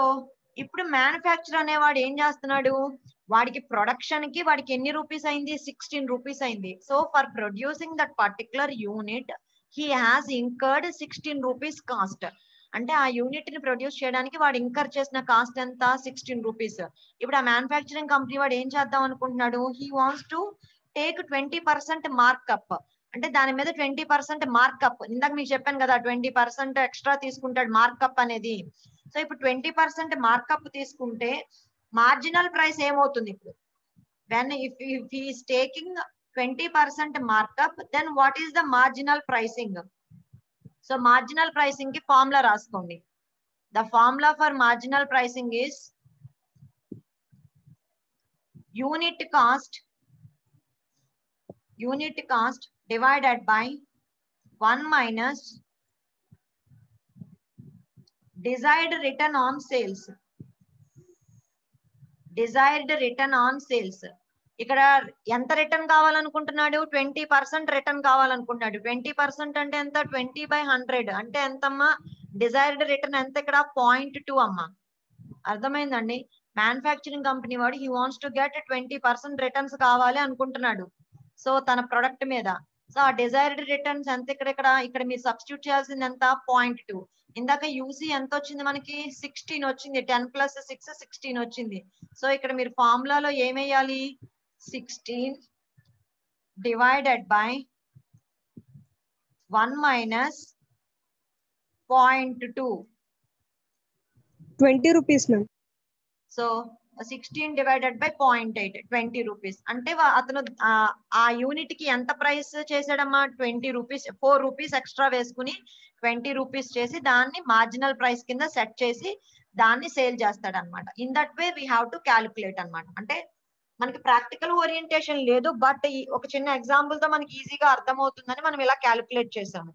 ఇప్పుడు మ్యానుఫ్యాక్చర్ అనేవాడు ఏం చేస్తున్నాడు? వాడికి ప్రొడక్షన్ కి వాడికి ఎన్ని రూపీస్ అయింది? 16 రూపీస్ అయింది. So for producing that particular unit he has incurred 16 rupees cost. అంటే ఆ యూనిట్ ని ప్రొడ్యూస్ చేయడానికి వాడు ఇంకర్ చేసిన కాస్ట్ ఎంత? 16 రూపీస్. ఇప్పుడు ఆ మ్యానుఫ్యాక్చరింగ్ కంపెనీ వాడు ఏం చేద్దాం అనుకుంటున్నాడు? He wants to take 20% markup. అంటే దాని మీద 20% మార్కప్. ఇందాక మీకు చెప్పాను కదా 20% ఎక్స్ట్రా తీసుకుంటాడు మార్కప్ అనేది. సో ఇప్పుడు 20% మార్కప్ తీసుకుంటే మార్జినల్ ప్రైస్ ఏమవుతుంది? ఇప్పుడు when if he is taking 20% markup, then what is the marginal pricing? So marginal pricing కి ఫార్ములా రాసుకోండి. The formula for marginal pricing is unit cost divided by 1 minus desired return on sales. ఇక్కడ ఎంత return కావాలనుకుంటున్నాడు? 20% return కావాలనుకుంటున్నాడు. 20% అంటే ఎంత? 20/100 అంటే ఎంతమ్మా? Desired return ఎంత ఇక్కడ? 0.2 అమ్మా. అర్థమైందండి? మ్యానుఫ్యాక్చరింగ్ కంపెనీ వాడు he wants to get 20% returns కావాలి అనుకుంటున్నాడు సో తన ప్రొడక్ట్ మీద. సో ఆ డిజైర్డ్ రిటర్న్స్ ఎంత? ఇక్కడ మీరు సబ్స్టిట్యూట్ చేయాల్సింది ఎంత? 0.2. ఇందాక యూసీ ఎంత వచ్చింది మనకి? 16 వచ్చింది. 10 ప్లస్ 6 16 వచ్చింది. సో ఇక్కడ మీరు ఫార్ములాలో ఏమేయాలి? 16 divided by 1 minus 0.2. 20 rupees, ma'am. So 16 divided by 0.8 20 rupees అంటే అతను ఆ యూనిట్ కి ఎంత ప్రైస్ చేసాడమ్మా 20 రూపీస్ 4 రూపీస్ ఎక్స్ట్రా వేసుకుని 20 రూపీస్ చేసి దాన్ని మార్జినల్ ప్రైస్ కింద సెట్ చేసి దాన్ని సేల్ చేస్తాడు అనమాట. In that way we have to calculate అనమాట. అంటే మనకి ప్రాక్టికల్ ఓరియంటేషన్ లేదు, బట్ ఒక చిన్న ఎగ్జాంపుల్ తో మనకి ఈజీగా అర్థమవుతుందని మనం ఇలా క్యాలిక్యులేట్ చేసాము.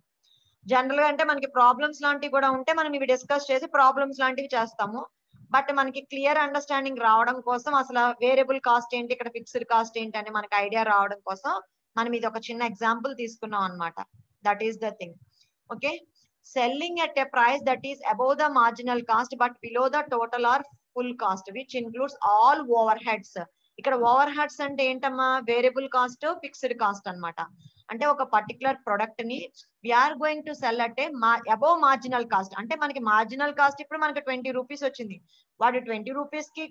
జనరల్ గా అంటే మనకి ప్రాబ్లమ్స్ లాంటివి కూడా ఉంటే మనం ఇవి డిస్కస్ చేసి ప్రాబ్లమ్స్ లాంటివి చేస్తాము. బట్ మనకి క్లియర్ అండర్స్టాండింగ్ రావడం కోసం అసలు వేరియబుల్ కాస్ట్ ఏంటి, ఇక్కడ ఫిక్స్డ్ కాస్ట్ ఏంటి అని మనకి ఐడియా రావడం కోసం మనం ఇది ఒక చిన్న ఎగ్జాంపుల్ తీసుకున్నాం అనమాట. That is the thing. Okay, selling at a price that is above the marginal cost but below the total or full cost which includes all overheads. ఇక్కడ ఓవర్ హెడ్స్ అంటే ఏంటమ్మా, వేరియబుల్ కాస్ట్ ఫిక్స్డ్ కాస్ట్ అన్నమాట. అంటే ఒక particular product ని we're going to sell అంటే above marginal cost. అంటే మనకి మార్జినల్ కాస్ట్ ఇప్పుడు మనకి 20 రూపీస్ వచ్చింది, వాడు 20 రూపీస్ కి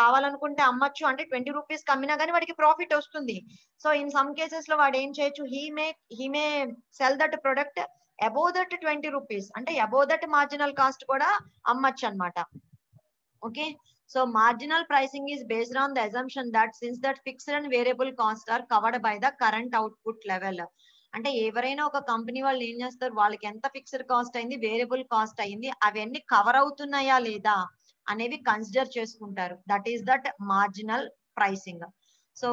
కావాలనుకుంటే అమ్మచ్చు, అంటే 20 రూపీస్ కి అమ్మినా కానీ వాడికి ప్రాఫిట్ వస్తుంది. సో ఇన్ సమ్ కేసెస్ లో వాడు ఏం చేయొచ్చు, he may cell that product above that 20 rupees, అంటే అబోవ్ దట్ మార్జినల్ కాస్ట్ కూడా అమ్మచ్చు అన్నమాట. Okay, so marginal pricing is based on the assumption that since that fixed and variable costs are covered by the current output level. అంటే ఎవరైనా ఒక company వాళ్ళు ఏం చేస్తారు, వాళ్ళకి ఎంత ఫిక్స్డ్ కాస్ట్ అయింది, వేరియబుల్ కాస్ట్ అయింది, అవన్నీ కవర్ అవుతున్నాయా లేదా అనేవి కన్సిడర్ చేసుకుంటారు. That is that marginal pricing. So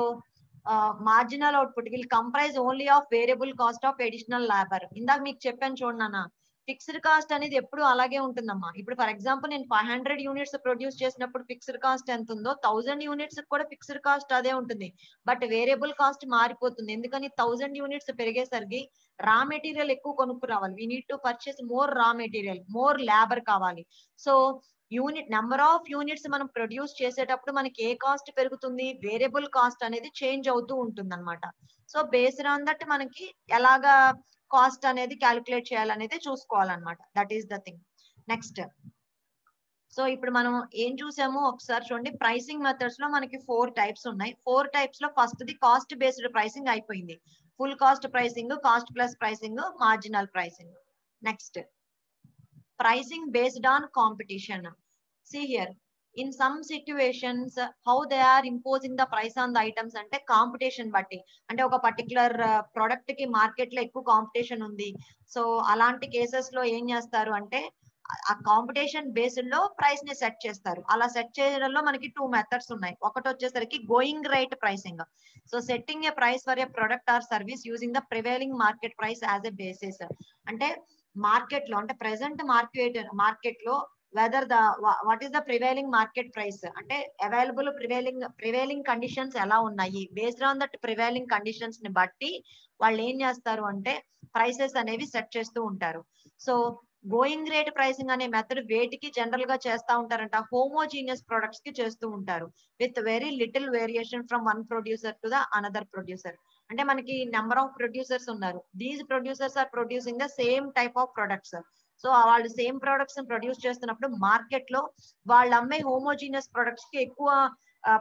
marginal output will comprise only of variable cost of additional labour. ఇందాక మీకు చెప్పాను చూడన్నా, ఫిక్స్డ్ కాస్ట్ అనేది ఎప్పుడు అలాగే ఉంటుందమ్మా. ఇప్పుడు ఫర్ ఎగ్జాంపుల్ నేను 500 యూనిట్స్ ప్రొడ్యూస్ చేసినప్పుడు ఫిక్స్డ్ కాస్ట్ ఎంత ఉందో 1000 యూనిట్స్ కూడా ఫిక్స్డ్ కాస్ట్ అదే ఉంటుంది. బట్ వేరియబుల్ కాస్ట్ మారిపోతుంది. ఎందుకని 1000 యూనిట్స్ పెరిగేసరికి రా మెటీరియల్ ఎక్కువ కొనుక్కు రావాలి. We need to purchase more raw material, more labour కావాలి. So unit number of units మనం ప్రొడ్యూస్ చేసేటప్పుడు మనకి ఏ కాస్ట్ పెరుగుతుంది, వేరియబుల్ కాస్ట్ అనేది చేంజ్ అవుతూ ఉంటుంది అనమాట. సో బేస్డ్ ఆన్ దట్ మనకి ఎలాగా కాస్ట్ అనేది క్యాలిక్యులేట్ చేయాలనేది చూసుకోవాలన్నమాట. That is the thing. Next, so ఇప్పుడు మనం ఏం చూసాము ఒకసారి చూడండి. ప్రైసింగ్ మెథడ్స్ లో మనకి 4 టైప్స్ ఉన్నాయి. 4 టైప్స్ లో first the cost based pricing అయిపోయింది. Full cost pricing, cost plus pricing, marginal pricing. Next, pricing based on competition. See here, in some situations how they are imposing the price on the items అంటే competition బట్టి. అంటే ఒక particular product కి market లో ఎక్కువ competition ఉంది. So అలాంటి cases లో ఏం చేస్తారు అంటే ఆ కాంపిటీషన్ బేస్డ్ లో ప్రైస్ ని సెట్ చేస్తారు. అలా సెట్ చేయడంలో మనకి 2 మెథడ్స్ ఉన్నాయి. ఒకటి వచ్చేసరికి going rate pricing. So setting A price for a product or service using the prevailing market price as a basis. అంటే మార్కెట్ లో అంటే ప్రెసెంట్ మార్కెట్ లో whether the what is the prevailing market price, అంటే available prevailing conditions ఎలా ఉన్నాయి, based on that prevailing conditions ని బట్టి వాళ్ళు ఏం చేస్తారు అంటే ప్రైసెస్ అనేవి సెట్ చేస్తూ ఉంటారు. సో గోయింగ్ రేట్ ప్రైసింగ్ అనే మెథడ్ వేటికి జనరల్ గా చేస్తూ ఉంటారంట, హోమోజీనియస్ ప్రొడక్ట్స్ కి చేస్తూ ఉంటారు with very little variation from one producer to the another producer. అంటే మనకి నెంబర్ ఆఫ్ ప్రొడ్యూసర్స్ ఉన్నారు. These producers are producing the same type of products. So వాళ్ళు సేమ్ ప్రొడక్ట్స్ ప్రొడ్యూస్ చేస్తున్నప్పుడు మార్కెట్ లో వాళ్ళు అమ్మే హోమోజీనియస్ ప్రొడక్ట్స్ కి ఎక్కువ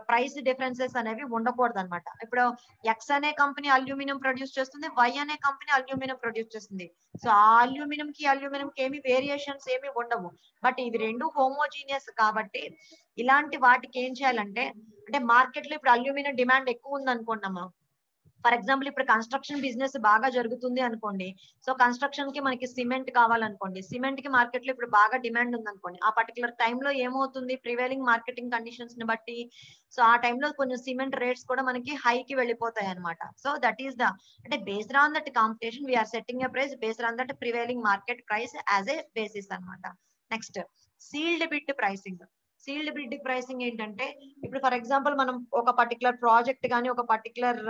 ప్రైస్ డిఫరెన్సెస్ అనేవి ఉండకూడదు అనమాట. ఇప్పుడు ఎక్స్ అనే కంపెనీ అల్యూమినియం ప్రొడ్యూస్ చేస్తుంది, వై అనే కంపెనీ అల్యూమినియం ప్రొడ్యూస్ చేస్తుంది. సో ఆ అల్యూమినియం కి ఏమి వేరియేషన్స్ ఏమి ఉండవు. బట్ ఇవి రెండు హోమోజీనియస్ కాబట్టి ఇలాంటి వాటికి ఏం చేయాలంటే, అంటే మార్కెట్ లో ఇప్పుడు అల్యూమినియం డిమాండ్ ఎక్కువ ఉంది అనుకోండి. ఫర్ ఎగ్జాంపుల్ ఇప్పుడు కన్స్ట్రక్షన్ బిజినెస్ బాగా జరుగుతుంది అనుకోండి. సో కన్స్ట్రక్షన్ కి మనకి సిమెంట్ కావాలనుకోండి, సిమెంట్ కి మార్కెట్ లో ఇప్పుడు బాగా డిమాండ్ ఉంది అనుకోండి. ఆ పర్టికులర్ టైంలో ఏమవుతుంది, ప్రివైలింగ్ మార్కెటింగ్ కండిషన్స్ ని బట్టి సో ఆ టైంలో కొంచెం సిమెంట్ రేట్స్ కూడా మనకి హైకి వెళ్ళిపోతాయి అనమాట. సో దట్ ఈస్ ద అంటే based on that competition we are setting a price based on that prevailing market price as a basis అనమాట. Next, sealed bid pricing. Sealed bid pricing ఏంటంటే, ఇప్పుడు ఫర్ ఎగ్జాంపుల్ మనం ఒక పర్టికులర్ ప్రాజెక్ట్ కానీ ఒక particular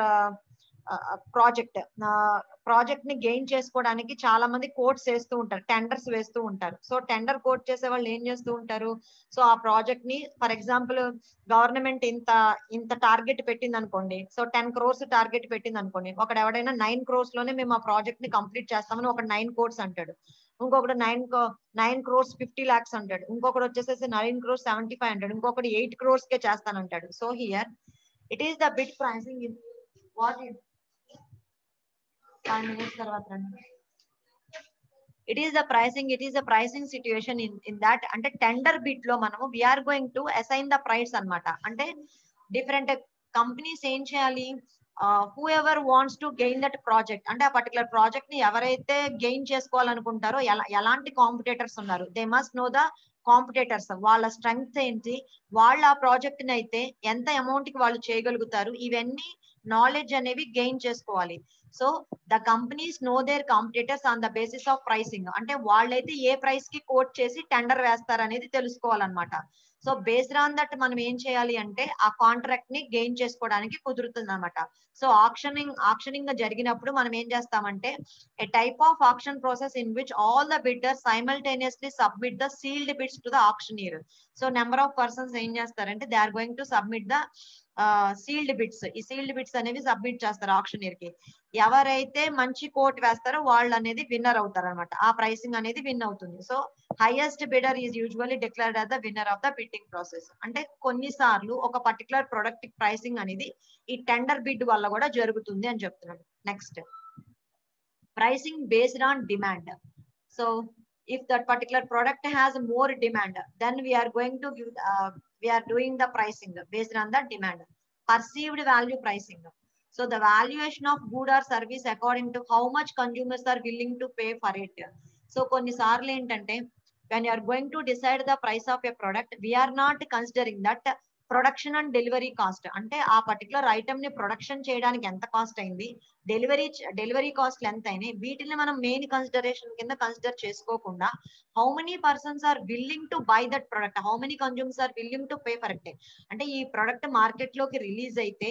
project ని gain చేసుకోవడానికి చాలా మంది కోట్స్ వేస్తూ ఉంటారు, టెండర్స్ వేస్తూ ఉంటారు. సో టెండర్ కోట్ చేసే వాళ్ళు ఏం చేస్తూ ఉంటారు, సో ఆ ప్రాజెక్ట్ ని ఫర్ ఎగ్జాంపుల్ గవర్నమెంట్ ఇంత టార్గెట్ పెట్టింది అనుకోండి. సో 10 crores టార్గెట్ పెట్టింది అనుకోండి. ఒకడు ఎవడైనా 9 crores లోనే మేము ఆ ప్రాజెక్ట్ ని కంప్లీట్ చేస్తామని ఒక 9 crores అంటాడు. ఇంకొకటి 9 crores 50 lakhs అంటాడు. ఇంకొకటి వచ్చేసేసి 9 crores 75 అంటాడు. ఇంకొకటి 8 crores కే చేస్తానంటాడు. So here it is the bid pricing in what 5 minutes తర్వాత రండి. It is the pricing situation in that, అంటే టెండర్ బిట్ లో మనము we are going to assign the price అన్నమాట. అంటే డిఫరెంట్ కంపెనీస్ ఏం చేయాలి, whoever wants to gain that project, అంటే ఆ పర్టికులర్ ప్రాజెక్ట్ ని ఎవరైతే గెయిన్ చేసుకోవాలనుకుంటారో ఎలాంటి కాంపిటేటర్స్ ఉన్నారు, they must know the competitors, వాళ్ళ స్ట్రెంగ్త్ ఏంటి, వాళ్ళు ఆ ప్రాజెక్ట్ ని అయితే ఎంత అమౌంట్ కి వాళ్ళు చేయగలుగుతారు, ఇవన్నీ నాలెడ్జ్ అనేవి గెయిన్ చేసుకోవాలి. So the companies know their competitors on the basis of pricing, అంటే వాళ్ళైతే ఏ ప్రైస్ కి కోట్ చేసి టెండర్ వేస్తారు అనేది తెలుసుకోవాలన్నమాట. సో బేస్డ్ ఆన్ దట్ మనం ఏం చేయాలి అంటే ఆ కాంట్రాక్ట్ ని గెయిన్ చేసుకోవడానికి కుదురుతుంది అనమాట. సో ఆక్షనింగ్ జరిగినప్పుడు మనం ఏం చేస్తామంటే a type of auction process in which all the bidders simultaneously submit the sealed bids to the auctioneer. So number of persons ఏం చేస్తారంటే they are going to submit the sealed bits. ఈ sealed bits అనేవి submit చేస్తారు auctioneer కి. ఎవరైతే మంచి coat వేస్తారో వాళ్ళు అనేది విన్నర్ అవుతారు అనమాట, ఆ ప్రైసింగ్ అనేది విన్ అవుతుంది. So highest bidder is usually declared as the winner of the bidding process. అంటే కొన్నిసార్లు ఒక పర్టికులర్ ప్రొడక్ట్ ప్రైసింగ్ అనేది ఈ టెండర్ బిడ్ వల్ల కూడా జరుగుతుంది అని చెప్తున్నాడు. Next, pricing based on demand. So if that particular product has more demand, then we are going to give we are doing the pricing based on the demand. Perceived value pricing, so the valuation of good or service according to how much consumers are willing to pay for it. So konni sarlu entante when you are going to decide the price of a product, we are not considering that production and delivery cost, అంటే ఆ particular item ని production చేయడానికి ఎంత cost అయింది, delivery cost ఎంత అయినాయి, వీటిని మనం మెయిన్ కన్సిడరేషన్ కింద కన్సిడర్ చేసుకోకుండా how many persons are willing to buy that product, how many consumers are willing to pay for it. అంటే ఈ ప్రొడక్ట్ మార్కెట్ లోకి రిలీజ్ అయితే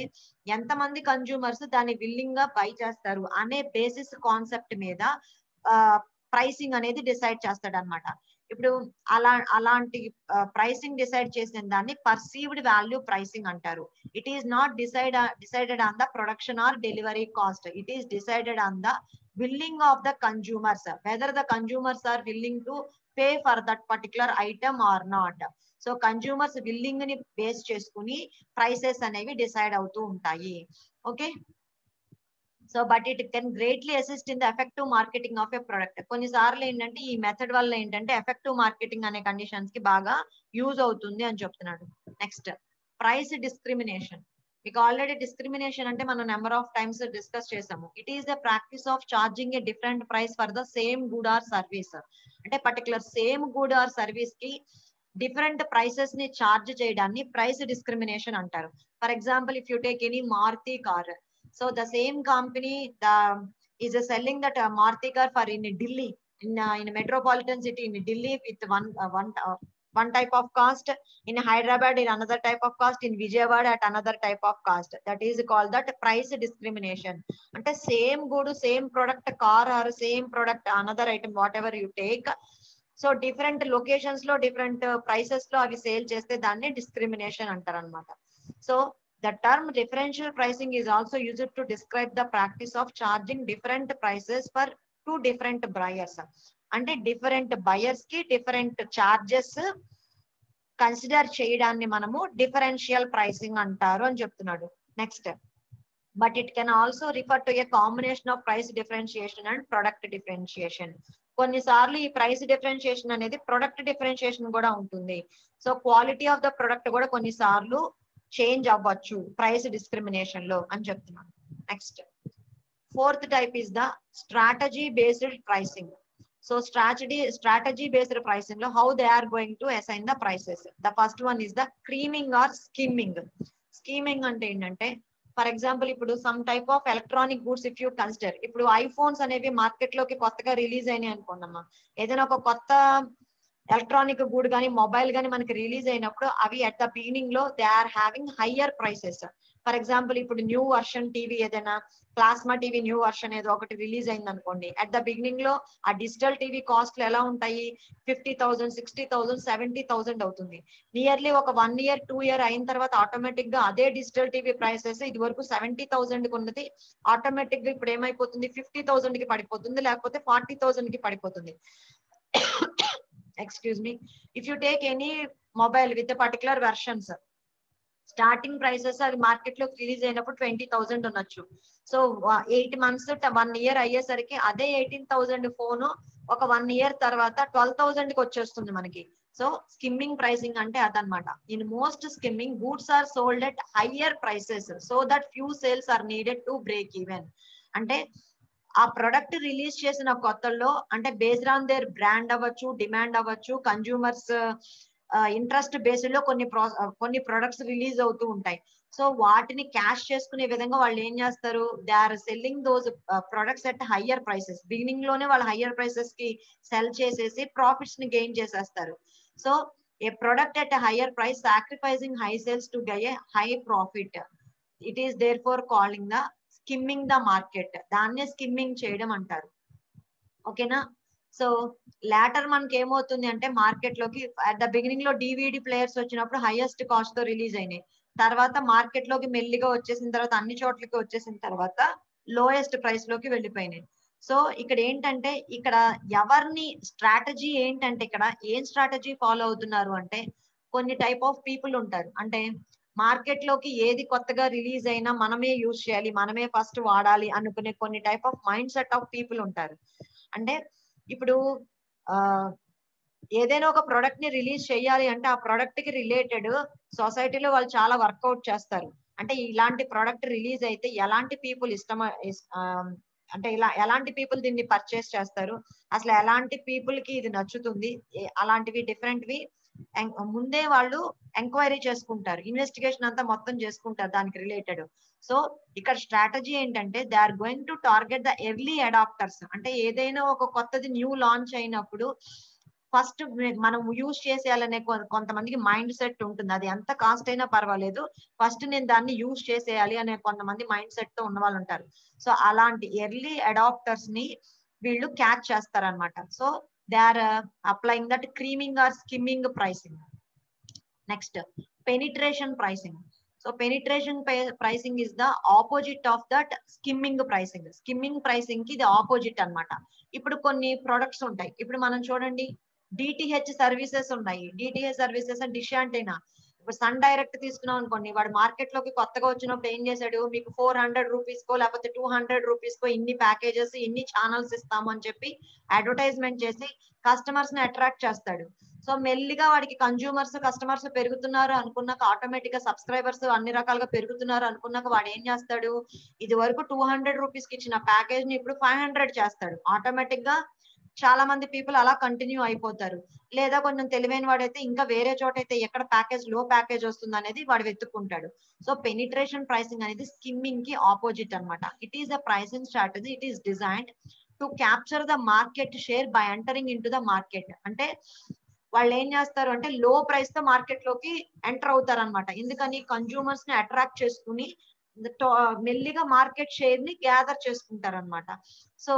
ఎంతమంది కన్జ్యూమర్స్ దాన్ని విల్లింగ్ గా బై చేస్తారు అనే బేసిస్ కాన్సెప్ట్ మీద ప్రైసింగ్ అనేది డిసైడ్ చేస్తాడు అనమాట. ఇప్పుడు అలాంటి ప్రైసింగ్ డిసైడ్ చేసిన దాన్ని పర్సీవ్డ్ వాల్యూ ప్రైసింగ్ అంటారు. It is not decided on the production or delivery cost, it is decided on the willing of the consumers, whether the consumers are willing to pay for that particular item or not. So consumers willing ని base చేసుకుని prices అనేవి decide అవుతూ ఉంటాయి. Okay, so but it can greatly assist in the effective marketing of a product. కొన్నిసార్లు ఏంటంటే ఈ method వల్ల ఏంటంటే ఎఫెక్టివ్ మార్కెటింగ్ అనే కండిషన్స్ కి బాగా యూజ్ అవుతుంది అని చెప్తున్నాడు. Next, price discrimination. మీకు ఆల్రెడీ డిస్క్రిమినేషన్ అంటే మనం నెంబర్ ఆఫ్ టైమ్స్ డిస్కస్ చేసాము. It is the practice of charging a different price for the same good or service. అంటే particular same good or service కి డిఫరెంట్ ప్రైసెస్ ని charge చేయడాన్ని price discrimination అంటారు. For example, if you take any Maruti car, so the same company is selling that Maruti car for in Delhi, in a metropolitan city in Delhi with one type of cost, in Hyderabad in another type of cost, in Vijayawada at another type of cost. That is called that price discrimination. Ante same good, same product car or same product another item whatever you take, so different locations lo different prices lo avi sale cheste danni discrimination antaru anamata. So the term differential pricing is also used to describe the practice of charging different prices for two different buyers. అంటే different buyers కి different charges consider చేయడాన్ని మనము differential pricing అంటారు అని చెప్తున్నాడు. Next, but it can also refer to A combination of price differentiation and product differentiation. కొన్నిసార్లు ఈ price differentiation అనేది ప్రొడక్ట్ డిఫరెన్షియేషన్ కూడా ఉంటుంది. So quality of the product కూడా కొన్నిసార్లు చేంజ్ అవ్వచ్చు ప్రైస్ డిస్క్రిమినేషన్ లో అని చెప్తున్నాను. Next, fourth type is the strategy based pricing. So strategy based pricing లో how they are going to assign the prices. The first one is the creaming or skimming. Skimming అంటే ఏంటంటే, for example ఇప్పుడు some type of electronic goods if you consider, ఇప్పుడు iPhones అనేవి market లోకి కొత్తగా release అయినాయి అనుకోండమ్మా, ఏదైనా ఒక కొత్త ఎలక్ట్రానిక్ గూడ్ కానీ మొబైల్ కానీ మనకి రిలీజ్ అయినప్పుడు అవి అట్ ద బిగినింగ్ లో they are having higher prices. For example, ఇప్పుడు న్యూ వర్షన్ టీవీ ఏదైనా ప్లాస్మా టీవీ న్యూ వర్షన్ ఏదో ఒకటి రిలీజ్ అయింది అనుకోండి, అట్ ద బిగినింగ్ లో ఆ డిజిటల్ టీవీ కాస్ట్లు ఎలా ఉంటాయి, 50,000, 60,000, 70,000 అవుతుంది. నియర్లీ ఒక 1 year 2 year అయిన తర్వాత ఆటోమేటిక్ గా అదే డిజిటల్ టీవీ ప్రైసెస్ ఇది వరకు 70,000 కి ఉన్నది ఆటోమేటిక్ గా ఇప్పుడు ఏమైపోతుంది, 50,000 కి పడిపోతుంది, లేకపోతే 40,000 కి పడిపోతుంది. Excuse me, if you take any mobile with a particular versions, starting prices అది మార్కెట్ లో రిలీజ్ అయినప్పుడు 20,000 ఉండొచ్చు. సో 8 months 1 year అయ్యేసరికి అదే 18,000 ఫోన్ ఒక 1 year తర్వాత 12,000 కి వచ్చేస్తుంది మనకి. సో స్కిమ్మింగ్ ప్రైసింగ్ అంటే అదనమాట. In most skimming goods are sold at higher prices so that few sales are needed to break even. అంటే ఆ ప్రొడక్ట్ రిలీజ్ చేసిన కొత్తల్లో అంటే బేస్డ్ ఆన్ దేర్ బ్రాండ్ అవ్వచ్చు, డిమాండ్ అవ్వచ్చు, కన్జ్యూమర్స్ ఇంట్రెస్ట్ బేస్డ్ లో కొన్ని ప్రొడక్ట్స్ రిలీజ్ అవుతూ ఉంటాయి. సో వాటిని క్యాష్ చేసుకునే విధంగా వాళ్ళు ఏం చేస్తారు, they are selling those products at higher prices. Beginning లోనే వాళ్ళు హయ్యర్ ప్రైసెస్ కి సెల్ చేసేసి ప్రాఫిట్స్ ని గెయిన్ చేసేస్తారు. So a product at higher price sacrificing high sales to get a high profit. It is therefore calling the skimming the market. దాన్నే skimming చేయడం అంటారు. ఓకేనా. సో లాటర్ మనకి ఏమవుతుంది అంటే మార్కెట్ లోకి అట్ ద బిగినింగ్ లో డివిడి ప్లేయర్స్ వచ్చినప్పుడు హైయెస్ట్ కాస్ట్ తో రిలీజ్ అయినాయి. తర్వాత మార్కెట్ లోకి మెల్లిగా వచ్చేసిన తర్వాత అన్ని చోట్లకి వచ్చేసిన తర్వాత లోయెస్ట్ ప్రైస్ లోకి వెళ్ళిపోయినాయి. సో ఇక్కడ ఏంటంటే ఇక్కడ ఎవరిని స్ట్రాటజీ ఏంటంటే ఇక్కడ ఏం స్ట్రాటజీ ఫాలో అవుతున్నారు అంటే కొన్ని టైప్ ఆఫ్ పీపుల్ ఉంటారు. అంటే మార్కెట్ లోకి ఏది కొత్తగా రిలీజ్ అయినా మనమే యూజ్ చేయాలి, మనమే ఫస్ట్ వాడాలి అనుకునే కొన్ని type of mind set of people ఉంటారు. అంటే ఇప్పుడు ఏదైనా ఒక ప్రొడక్ట్ ని రిలీజ్ చేయాలి అంటే ఆ ప్రొడక్ట్ కి రిలేటెడ్ సొసైటీలో వాళ్ళు చాలా వర్కౌట్ చేస్తారు. అంటే ఇలాంటి ప్రొడక్ట్ రిలీజ్ అయితే ఎలాంటి పీపుల్ అంటే ఇలా ఎలాంటి పీపుల్ దీన్ని పర్చేస్ చేస్తారు, అసలు ఎలాంటి పీపుల్ కి ఇది నచ్చుతుంది, అలాంటివి డిఫరెంట్వి ముందే వాళ్ళు ఎంక్వైరీ చేసుకుంటారు, ఇన్వెస్టిగేషన్ అంతా మొత్తం చేసుకుంటారు దానికి రిలేటెడ్. సో ఇక్కడ స్ట్రాటజీ ఏంటంటే they are going to target the early adopters. అంటే ఏదైనా ఒక కొత్తది న్యూ లాంచ్ అయినప్పుడు ఫస్ట్ మనం యూజ్ చేసేయాలనే కొంతమందికి మైండ్ సెట్ ఉంటుంది. అది ఎంత కాస్ట్ అయినా పర్వాలేదు, ఫస్ట్ నేను దాన్ని యూజ్ చేసేయాలి అనే కొంతమంది మైండ్ సెట్ తో ఉన్న వాళ్ళు ఉంటారు. సో అలాంటి ఎర్లీ అడాప్టర్స్ ని వీళ్ళు క్యాచ్ చేస్తారనమాట. So they are applying that creaming or skimming pricing. Next penetration pricing. So penetration pricing is the opposite of that skimming pricing. Skimming pricing కి ఇది ఆపోజిట్ అన్నమాట. ఇప్పుడు కొన్ని ప్రొడక్ట్స్ ఉంటాయి. ఇప్పుడు మనం చూడండి డిటిహెచ్ సర్వీసెస్ ఉన్నాయి. DTH services dish antenna. ఇప్పుడు సన్ డైరెక్ట్ తీసుకున్నాం అనుకోండి, వాడు మార్కెట్ లోకి కొత్తగా వచ్చినప్పుడు ఏం చేశాడు, మీకు 400 రూపీస్ కో లేకపోతే 200 రూపీస్ కో ఇన్ని ప్యాకేజెస్ ఇన్ని ఛానల్స్ ఇస్తాము అని చెప్పి అడ్వర్టైజ్మెంట్ చేసి కస్టమర్స్ ని అట్రాక్ట్ చేస్తాడు. సో మెల్లిగా వాడికి కస్టమర్స్ పెరుగుతున్నారు అనుకున్నాక, ఆటోమేటిక్ గా సబ్స్క్రైబర్స్ అన్ని రకాలుగా పెరుగుతున్నారు అనుకున్నాక వాడు ఏం చేస్తాడు, ఇది వరకు 200 రూపీస్ కి ఇచ్చిన ప్యాకేజ్ ని ఇప్పుడు 500 చేస్తాడు. ఆటోమేటిక్ గా చాలా మంది పీపుల్ అలా కంటిన్యూ అయిపోతారు. లేదా కొంచెం తెలివైన వాడైతే ఇంకా వేరే చోట అయితే ఎక్కడ ప్యాకేజ్ లో ప్యాకేజ్ వస్తుంది అనేది వాడు వెతుక్కుంటాడు. సో పెనిట్రేషన్ ప్రైసింగ్ అనేది స్కిమ్మింగ్ కి ఆపోజిట్ అన్నమాట. It is the pricing strategy. It is designed to capture the market share by entering in to the market. అంటే వాళ్ళు ఏం చేస్తారు అంటే లో ప్రైస్ తో మార్కెట్ లోకి ఎంటర్ అవుతారు అనమాట. ఎందుకని కన్జ్యూమర్స్ ని అట్రాక్ట్ చేసుకుని మెల్లిగా మార్కెట్ షేర్ ని గ్యాదర్ చేసుకుంటారు అనమాట. సో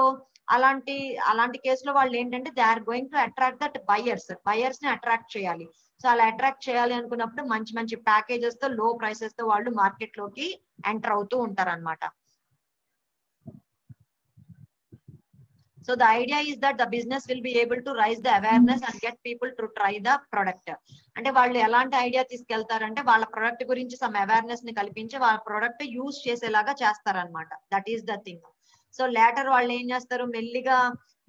అలాంటి కేసులో వాళ్ళు ఏంటంటే they are going to attract that buyers ని అట్రాక్ట్ చేయాలి. సో అలా అట్రాక్ట్ చేయాలి అనుకున్నప్పుడు మంచి మంచి ప్యాకేజెస్ తో లో ప్రైసెస్ తో వాళ్ళు మార్కెట్ లోకి ఎంటర్ అవుతూ ఉంటారు అనమాట. So the idea is that the business will be able to raise the awareness and get people to try the product. అంటే వాళ్ళు ఎలాంటి ఐడియా తీసుకెళ్తారంటే వాళ్ళ ప్రొడక్ట్ గురించి సమ్ అవేర్నెస్ ని కల్పించి వాళ్ళ ప్రొడక్ట్ యూజ్ చేసేలాగా చేస్తారనమాట. That is the thing. So later వాళ్ళు ఏం చేస్తారు, మెల్లిగా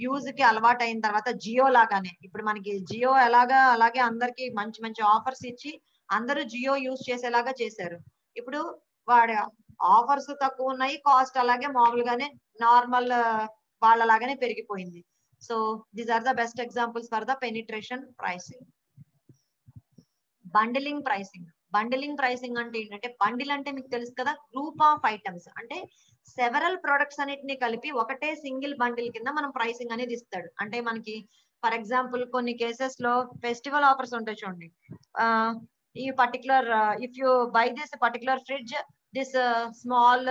యూజ్ కి అలవాటు అయిన తర్వాత జియో లాగానే ఇప్పుడు మనకి జియో అలాగే అందరికి మంచి మంచి ఆఫర్స్ ఇచ్చి అందరూ జియో యూజ్ చేసేలాగా చేశారు. ఇప్పుడు వాడి ఆఫర్స్ తక్కువ ఉన్నాయి, కాస్ట్ అలాగే మామూలుగానే నార్మల్ వాళ్ళలాగానే పెరిగిపోయింది. So these are the best examples for the penetration pricing. Bundling pricing. Bundling pricing అంటే ఏంటంటే, బండిల్ అంటే మీకు తెలుసు కదా, గ్రూప్ ఆఫ్ ఐటమ్స్. అంటే సెవెరల్ ప్రొడక్ట్స్ అన్నిటిని కలిపి ఒకటే సింగిల్ బండిల్ కింద మనం ప్రైసింగ్ అనేది ఇస్తాడు. అంటే మనకి ఫర్ ఎగ్జాంపుల్ కొన్ని కేసెస్ లో ఫెస్టివల్ ఆఫర్స్ ఉంటాయి చూడండి. ఈ particular if you by this particular fridge this small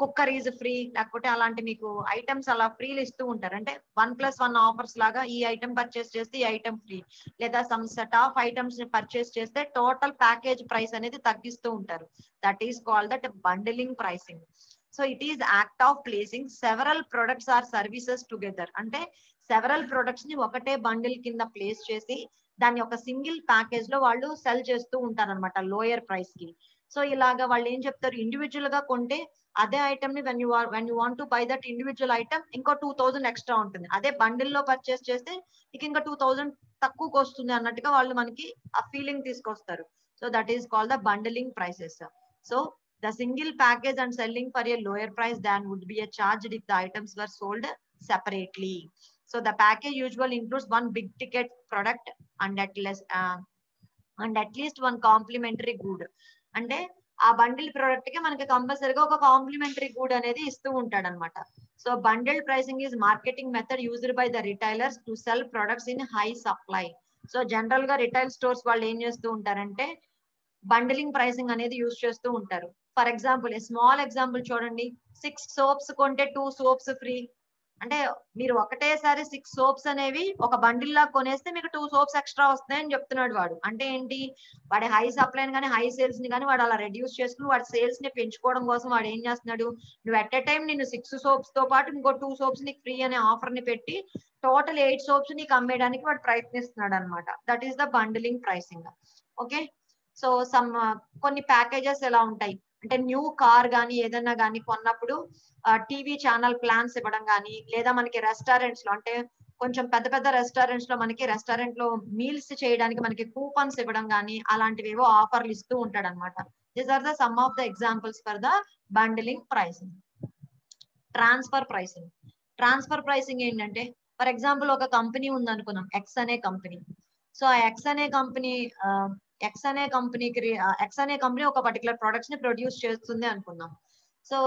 cooker is free, లేకపోతే అలాంటి మీకు ఐటమ్స్ అలా ఫ్రీలు ఇస్తూ ఉంటారు. అంటే 1+1 ఆఫర్స్ లాగా ఈ ఐటమ్ పర్చేస్ చేస్తే ఈ ఐటమ్ ఫ్రీ, లేదా సమ్ సెట్ ఆఫ్ ఐటమ్స్ ని పర్చేస్ చేస్తే టోటల్ ప్యాకేజ్ ప్రైస్ అనేది తగ్గిస్తూ ఉంటారు. That is called that bundling pricing. So it is act of placing several products or services together. అంటే సెవరల్ ప్రొడక్ట్స్ ని ఒకటే బండిల్ కింద ప్లేస్ చేసి దాన్ని ఒక సింగిల్ ప్యాకేజ్ లో వాళ్ళు సెల్ చేస్తూ ఉంటారన్నమాట లోయర్ ప్రైస్ కి. సో ఇలాగా వాళ్ళు ఏం చెప్తారు, ఇండివిజువల్ గా కొంటే అదే ఐటమ్ ని when you want to buy that individual item ఇంకో 2000 ఎక్స్ట్రా ఉంటుంది. అదే బండిల్ లో పర్చేస్ చేస్తే మీకు ఇంకా 2000 తక్కువకి వస్తుంది అన్నట్టుగా వాళ్ళు మనకి ఆ ఫీలింగ్ తీసుకొస్తారు. So that is called the bundling prices. So the single package and selling for a lower price than would be a charged if the items were sold separately. So the package usually includes one big ticket product and at least one complimentary good. అంటే ఆ bundle product కి మనకి కంపల్సరీగా ఒక complementary good అనేది ఇస్తూ ఉంటాడు అనమాట. So bundle pricing is marketing method used by the retailers to cell products in high supply. So general గా రిటైల్ స్టోర్స్ వాళ్ళు ఏం చేస్తూ ఉంటారంటే బండిలింగ్ ప్రైసింగ్ అనేది యూజ్ చేస్తూ ఉంటారు. ఫర్ ఎగ్జాంపుల్ స్మాల్ ఎగ్జాంపుల్ చూడండి, 6 సోప్స్ కొంటే 2 సోప్స్ ఫ్రీ. అంటే మీరు ఒకటేసారి 6 సోప్స్ అనేవి ఒక బండిల్ లా కొనేస్తే మీకు 2 సోప్స్ ఎక్స్ట్రా వస్తాయని చెప్తున్నాడు వాడు. అంటే ఏంటి, వాడి హై సప్లై కానీ హై సేల్స్ ని కానీ వాడు అలా రెడ్యూస్ చేసుకుని వాడి సేల్స్ ని పెంచుకోవడం కోసం వాడు ఏం చేస్తున్నాడు, నువ్వు ఎట్ ఎ టైం నేను 6 సోప్స్ తో పాటు ఇంకో 2 సోప్స్ నీకు ఫ్రీ అనే ఆఫర్ ని పెట్టి టోటల్ 8 సోప్స్ నీకు అమ్మేయడానికి వాడు ప్రయత్నిస్తున్నాడు అనమాట. That is the bundling pricing. Okay, so కొన్ని ప్యాకేజెస్ ఎలా ఉంటాయి అంటే న్యూ కార్ గానీ ఏదన్నా గానీ కొన్నప్పుడు టీవీ ఛానల్ ప్లాన్స్ ఇవ్వడం గానీ, లేదా మనకి రెస్టారెంట్స్ లో అంటే కొంచెం పెద్ద పెద్ద రెస్టారెంట్స్ లో మనకి రెస్టారెంట్ లో మీల్స్ చేయడానికి మనకి కూపన్స్ ఇవ్వడం గానీ అలాంటివి ఏవో ఆఫర్లు ఇస్తూ ఉంటాడు అనమాట. These are the some of the examples for the bundling pricing. Transfer pricing. Transfer pricing ఏంటంటే ఫర్ ఎగ్జాంపుల్ ఒక కంపెనీ ఉంది అనుకున్నాం, ఎక్స్ అనే కంపెనీ. సో ఆ ఎక్స్ అనే కంపెనీ ఒక పర్టికులర్ ప్రొడక్ట్స్ ని ప్రొడ్యూస్ చేస్తుంది అనుకున్నాం. సో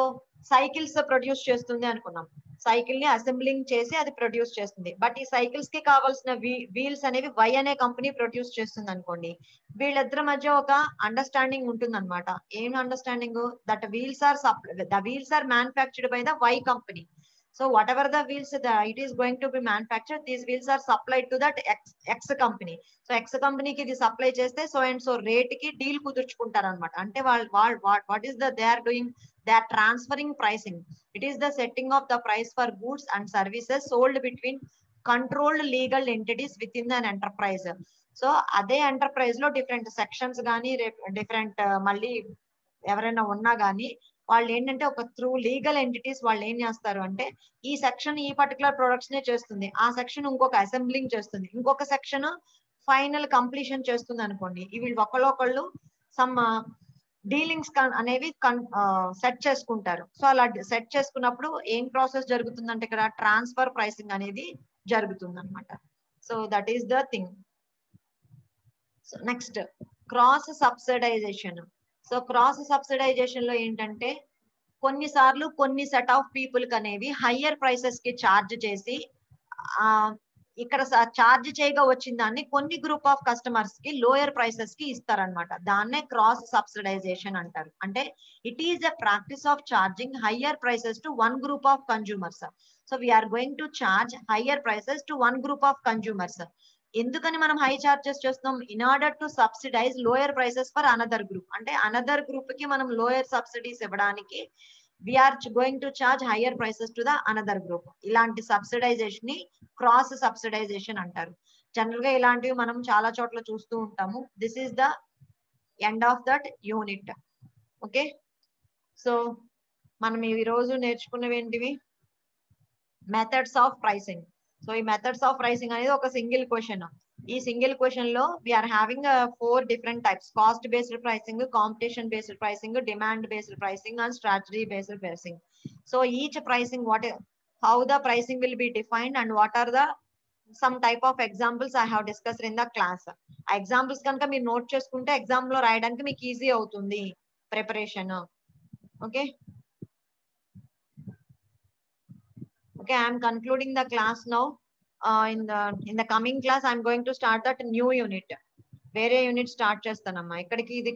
సైకిల్స్ ప్రొడ్యూస్ చేస్తుంది అనుకున్నాం, సైకిల్ ని అసెంబ్లింగ్ చేసి అది ప్రొడ్యూస్ చేస్తుంది. బట్ ఈ సైకిల్స్ కి కావాల్సిన వీల్స్ అనేవి వై అనే కంపెనీ ప్రొడ్యూస్ చేస్తుంది అనుకోండి. వీళ్ళిద్దరి మధ్య ఒక అండర్స్టాండింగ్ ఉంటుంది అనమాట. ఏం understanding, that the wheels are manufactured by the Y company. So whatever the wheels it is going to be manufactured, these wheels are supplied to that X company. So X company ki ఇది supply చేస్తే so and so rate కి deal కుదుర్చుకుంటారు అనమాట. అంటే what is the they are doing, they are transferring pricing. It is the setting of the price for goods and services sold between controlled legal entities within an enterprise. So అదే enterprise లో different sections గానీ different మళ్ళీ ఎవరైనా ఉన్నా గానీ వాళ్ళు ఏంటంటే ఒక త్రూ లీగల్ ఎంటిటీస్ వాళ్ళు ఏం చేస్తారు అంటే ఈ సెక్షన్ ఈ పర్టికులర్ ప్రొడక్ట్స్ నే చేస్తుంది, ఆ సెక్షన్ ఇంకొక అసెంబ్లింగ్ చేస్తుంది, ఇంకొక సెక్షన్ ఫైనల్ కంప్లీషన్ చేస్తుంది అనుకోండి. వీళ్ళు ఒకళ్ళు సమ్ డీలింగ్స్ అనేవి సెట్ చేసుకుంటారు. సో అలా సెట్ చేసుకున్నప్పుడు ఏం ప్రాసెస్ జరుగుతుందంటే ఇక్కడ ట్రాన్స్ఫర్ ప్రైసింగ్ అనేది జరుగుతుంది అనమాట. So that is the thing. So next cross subsidization. So cross subsidization లో ఏంటంటే కొన్నిసార్లు కొన్ని సెట్ ఆఫ్ పీపుల్ కి అనేవి హయ్యర్ ప్రైసెస్ కి ఛార్జ్ చేసి ఇక్కడ ఛార్జ్ చేయగా వచ్చిన దాన్ని కొన్ని గ్రూప్ ఆఫ్ కస్టమర్స్ కి లోయర్ ప్రైసెస్ కి ఇస్తారనమాట. దాన్నే క్రాస్ సబ్సిడైజేషన్ అంటారు. అంటే it is a practice of charging higher prices to one group of consumers. So we're going to charge higher prices to one group of consumers. ఎందుకని మనం high charges చేస్తున్నాం, in order to subsidize lower prices for another group. అంటే another group కి మనం lower subsidies ఇవ్వడానికి we're going to charge higher prices to the another group. ఇలాంటి subsidization ని cross subsidization అంటారు. జనరల్ గా ఇలాంటివి మనం చాలా చోట్ల చూస్తూ ఉంటాము. This is the end of that unit. Okay, so మనం ఈ రోజు నేర్చుకున్నవి ఏంటివి, మెథడ్స్ ఆఫ్ ప్రైసింగ్. సో ఈ మెథడ్స్ ఆఫ్ ప్రైసింగ్ అనేది ఒక సింగిల్ క్వశ్చన్. ఈ సింగిల్ క్వశ్చన్ లో we're having 4 different types: cost based pricing, competition based pricing, demand based pricing and strategy based pricing. So each pricing how the pricing will be defined and what are the some type of examples I have discussed in the class. ఆ examples కనుక మీరు note చేసుకుంటే exam లో రాయడానికి మీకు easy అవుతుంది preparation. Okay, okay, I am concluding the class now. In the coming class I am going to start that new unit. వేరే unit start చేస్తానమ్మా. ఇక్కడికి ఇది